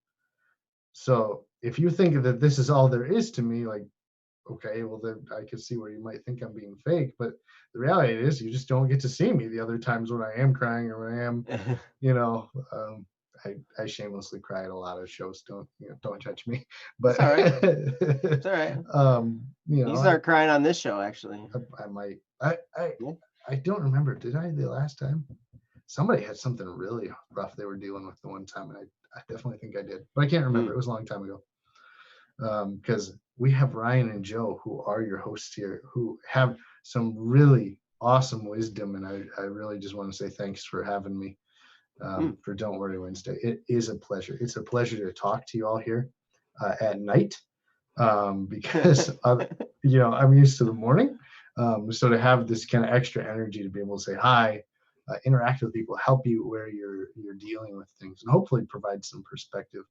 So if you think that this is all there is to me, like, okay, well, then I can see where you might think I'm being fake, but the reality is you just don't get to see me the other times when I am crying or when I am, you know, I shamelessly cry at a lot of shows. Don't judge me, but it's all right. You know, you start crying on this show, actually. I might. I don't remember. Did I the last time? Somebody had something really rough they were dealing with the one time, and I definitely think I did, but I can't remember. It was a long time ago. because we have Ryan and Joe, who are your hosts here, who have some really awesome wisdom. And I really just want to say thanks for having me for Don't Worry Wednesday. It is a pleasure. It's a pleasure to talk to you all here at night because, I'm used to the morning. So to have this kind of extra energy to be able to say hi, interact with people, help you where you're dealing with things, and hopefully provide some perspective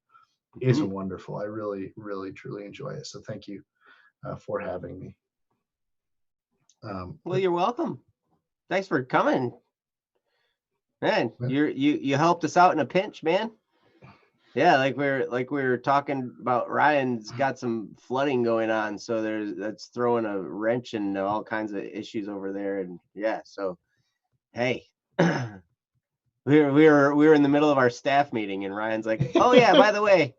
is wonderful. I really, really, truly enjoy it. So thank you for having me. Well, you're welcome. Thanks for coming, man. You helped us out in a pinch, man. Yeah, like we were talking about. Ryan's got some flooding going on, so that's throwing a wrench into all kinds of issues over there. And yeah, so hey, we were in the middle of our staff meeting, and Ryan's like, "Oh yeah, by the way,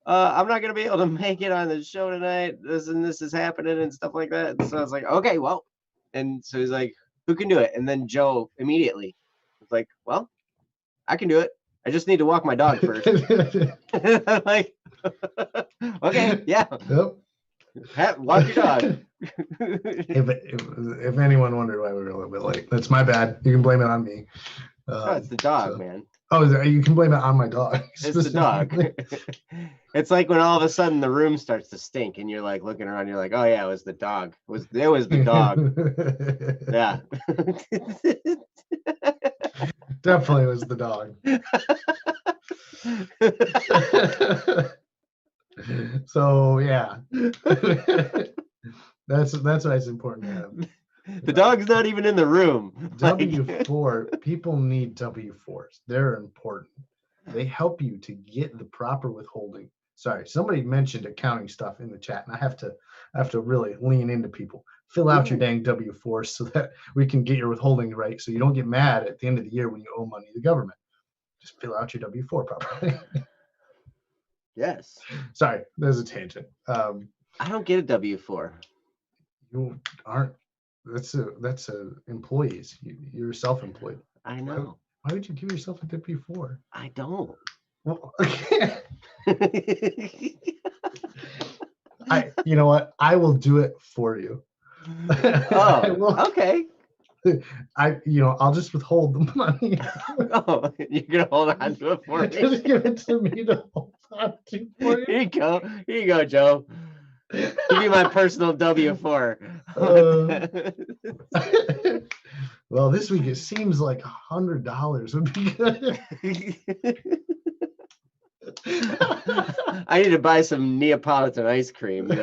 I'm not gonna be able to make it on the show tonight. This and this is happening and stuff like that." And so I was like, "Okay, well," and so he's like, "Who can do it?" And then Joe immediately was like, "Well, I can do it. I just need to walk my dog first." I'm like, okay, yeah. Yep. Walk your dog. if anyone wondered why we were a little bit late, that's my bad. You can blame it on me. It's the dog, man. Oh, you can blame it on my dog. It's the dog. It's like when all of a sudden the room starts to stink and you're like looking around, you're like, oh yeah, it was the dog. It was the dog. Yeah. Definitely was the dog. So yeah. That's why it's important to have. The dog's not even in the room. W4, people need W4s. They're important. They help you to get the proper withholding. Sorry, somebody mentioned accounting stuff in the chat, and I have to really lean into people. Fill out your dang W4s so that we can get your withholding right, so you don't get mad at the end of the year when you owe money to the government. Just fill out your W4 properly. Yes. Sorry, there's a tangent. I don't get a W4. You aren't. That's a employees. You're self-employed. I know. Why would you give yourself a W4? I don't. Well, you know what? I will do it for you. Oh, okay. I'll just withhold the money. Oh, you're gonna hold on to it for me. Just give it to me to hold on to for you. Here you go, Joe. Give me my personal W4. Well, this week it seems like $100 would be good. I need to buy some Neapolitan ice cream. An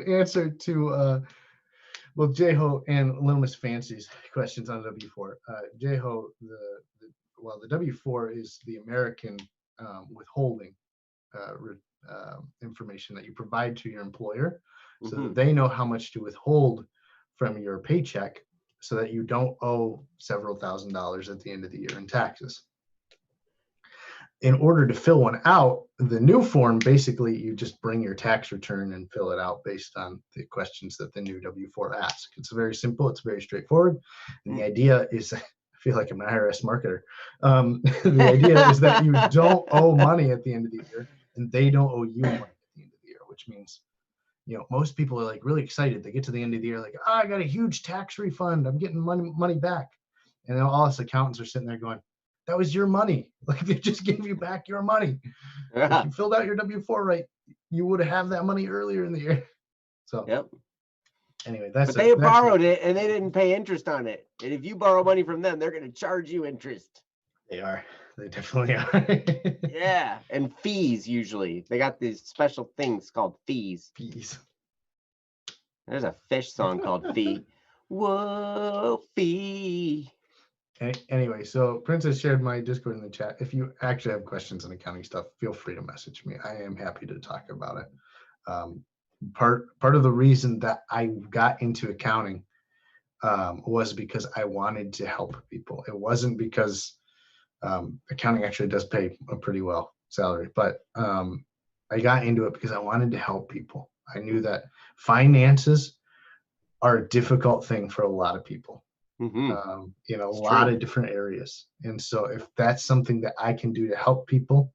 answer to Jeho and Little Miss Fancy's questions on W4. Jeho, the W4 is the American withholding information that you provide to your employer, so that they know how much to withhold from your paycheck, so that you don't owe several $1,000s at the end of the year in taxes. In order to fill one out, the new form, basically you just bring your tax return and fill it out based on the questions that the new W4 asks. It's very simple, it's very straightforward. And the idea is, I feel like I'm an IRS marketer. The idea is that you don't owe money at the end of the year, and they don't owe you money at the end of the year, which means, most people are like really excited. They get to the end of the year like, oh, I got a huge tax refund. I'm getting money back. And then all us accountants are sitting there going, that was your money. Like, they just gave you back your money. Yeah. If you filled out your W4 right, you would have that money earlier in the year. So yep. Anyway, but they borrowed it and they didn't pay interest on it. And if you borrow money from them, they're going to charge you interest. They are. They definitely are. Yeah, and fees usually. They got these special things called fees. Fees. There's a Fish song called Fee. Whoa, fee. Anyway, so Princess shared my Discord in the chat. If you actually have questions on accounting stuff, feel free to message me. I am happy to talk about it. Part of the reason that I got into accounting was because I wanted to help people. It wasn't because accounting actually does pay a pretty well salary, but I got into it because I wanted to help people. I knew that finances are a difficult thing for a lot of people. in a It's lot true. of different areas. And so if that's something that I can do to help people,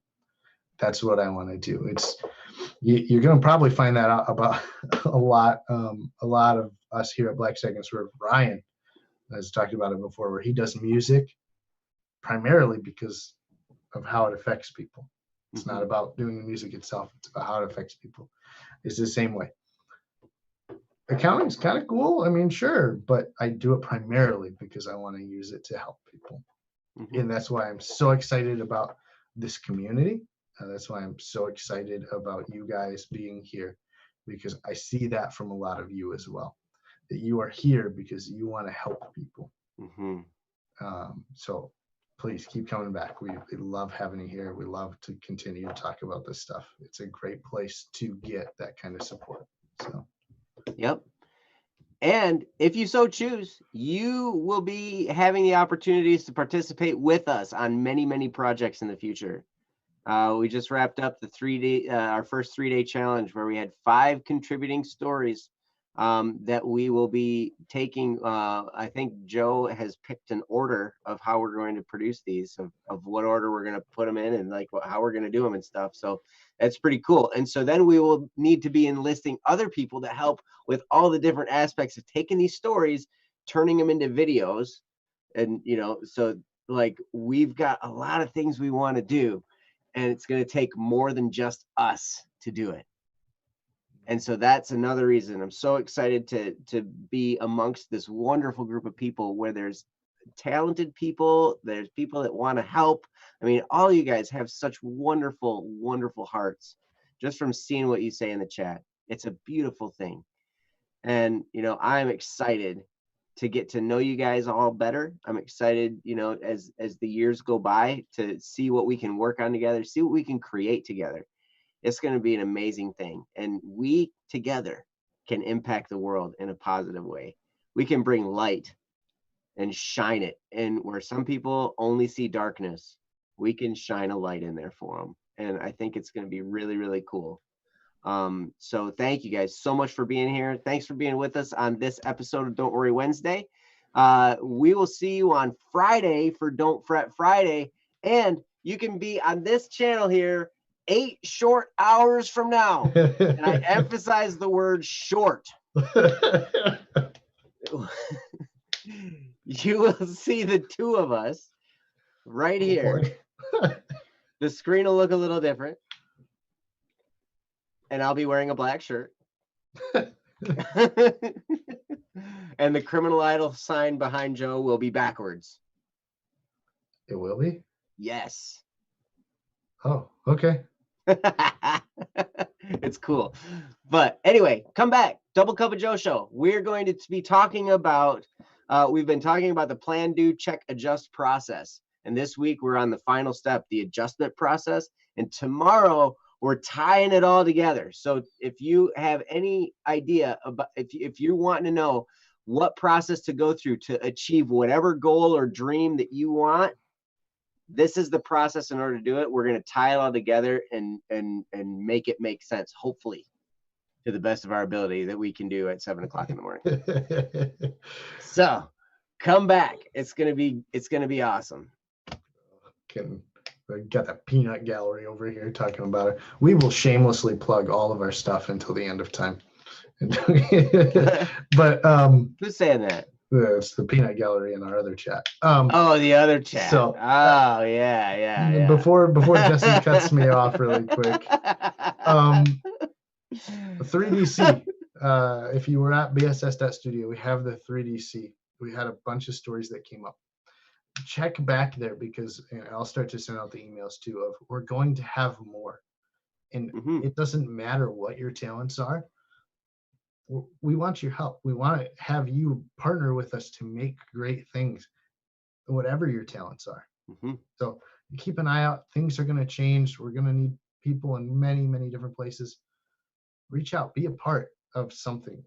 that's what I want to do. You're going to probably find that out about a lot of us here at Black Seconds, where Ryan has talked about it before, where he does music primarily because of how it affects people. It's not about doing the music itself. It's about how it affects people. It's the same way. Accounting's kind of cool. I mean, sure, but I do it primarily because I want to use it to help people. And that's why I'm so excited about this community. That's why I'm so excited about you guys being here, because I see that from a lot of you as well, that you are here because you want to help people. So please keep coming back. We love having you here. We love to continue to talk about this stuff. It's a great place to get that kind of support. So. Yep. And if you so choose, you will be having the opportunities to participate with us on many, many projects in the future. We just wrapped up the 3-day, our first 3-day challenge, where we had 5 contributing stories that we will be taking. I think Joe has picked an order of how we're going to produce these, of what order we're going to put them in, and like how we're going to do them and stuff. So that's pretty cool. And so then we will need to be enlisting other people to help with all the different aspects of taking these stories, turning them into videos. And, so like we've got a lot of things we want to do, and it's going to take more than just us to do it. And so that's another reason I'm so excited to be amongst this wonderful group of people, where there's talented people, there's people that want to help. I mean, all you guys have such wonderful, wonderful hearts, just from seeing what you say in the chat. It's a beautiful thing. And, I'm excited to get to know you guys all better. I'm excited, as the years go by, to see what we can work on together, see what we can create together. It's going to be an amazing thing. And we together can impact the world in a positive way. We can bring light and shine it. And where some people only see darkness, we can shine a light in there for them. And I think it's going to be really, really cool. So thank you guys so much for being here. Thanks for being with us on this episode of Don't Worry Wednesday. We will see you on Friday for Don't Fret Friday. And you can be on this channel here 8 short hours from now. And I emphasize the word short. You will see the 2 of us right here. The screen will look a little different. And I'll be wearing a black shirt. And the Criminal Idol sign behind Joe will be backwards. It will be? Yes. Oh, okay. It's cool. But anyway, come back. Double Cup of Joe show. We're going to be talking about, we've been talking about the plan, do, check, adjust process. And this week we're on the final step, the adjustment process. And tomorrow we're tying it all together. So if you have any idea about, if you're wanting to know what process to go through to achieve whatever goal or dream that you want, this is the process in order to do it. We're going to tie it all together and make it make sense, hopefully, to the best of our ability, that we can do at 7 o'clock in the morning. So come back. It's going to be awesome. We got that peanut gallery over here talking about it. We will shamelessly plug all of our stuff until the end of time. But who's saying that? It's the peanut gallery in our other chat. The other chat. So, yeah. Before Jesse cuts me off really quick, 3DC. If you were at BSS.studio, we have the 3DC. We had a bunch of stories that came up. Check back there, because I'll start to send out the emails too of, we're going to have more. And it doesn't matter what your talents are. We want your help. We want to have you partner with us to make great things, whatever your talents are. So keep an eye out. Things are going to change. We're going to need people in many, many different places. Reach out, be a part of something,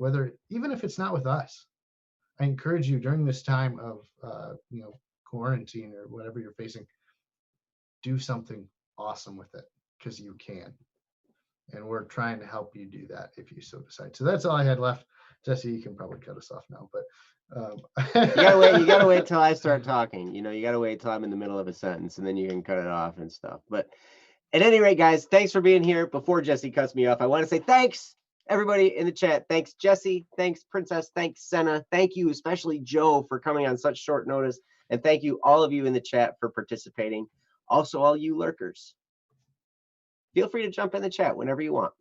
even if it's not with us. I encourage you during this time of, quarantine or whatever you're facing, do something awesome with it, because you can. And we're trying to help you do that if you so decide. So that's all I had left. Jesse, you can probably cut us off now, but you gotta wait till I start talking. You know, you gotta wait till I'm in the middle of a sentence, and then you can cut it off and stuff. But at any rate, guys, thanks for being here. Before Jesse cuts me off, I want to say thanks, everybody in the chat. Thanks, Jesse. Thanks, Princess. Thanks, Senna. Thank you, especially Joe, for coming on such short notice. And thank you, all of you in the chat, for participating. Also, all you lurkers, feel free to jump in the chat whenever you want.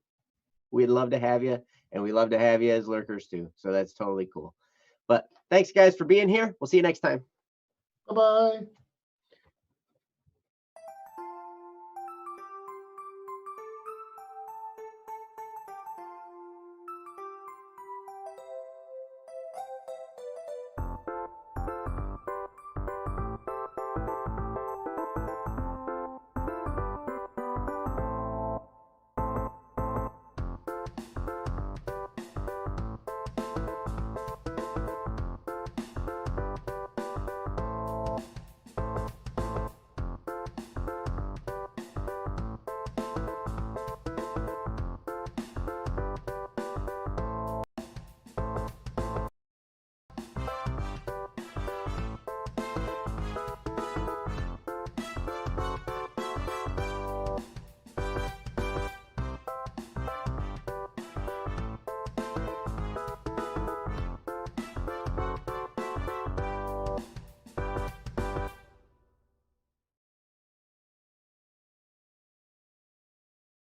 We'd love to have you, and we love to have you as lurkers too. So that's totally cool. But thanks, guys, for being here. We'll see you next time. Bye-bye.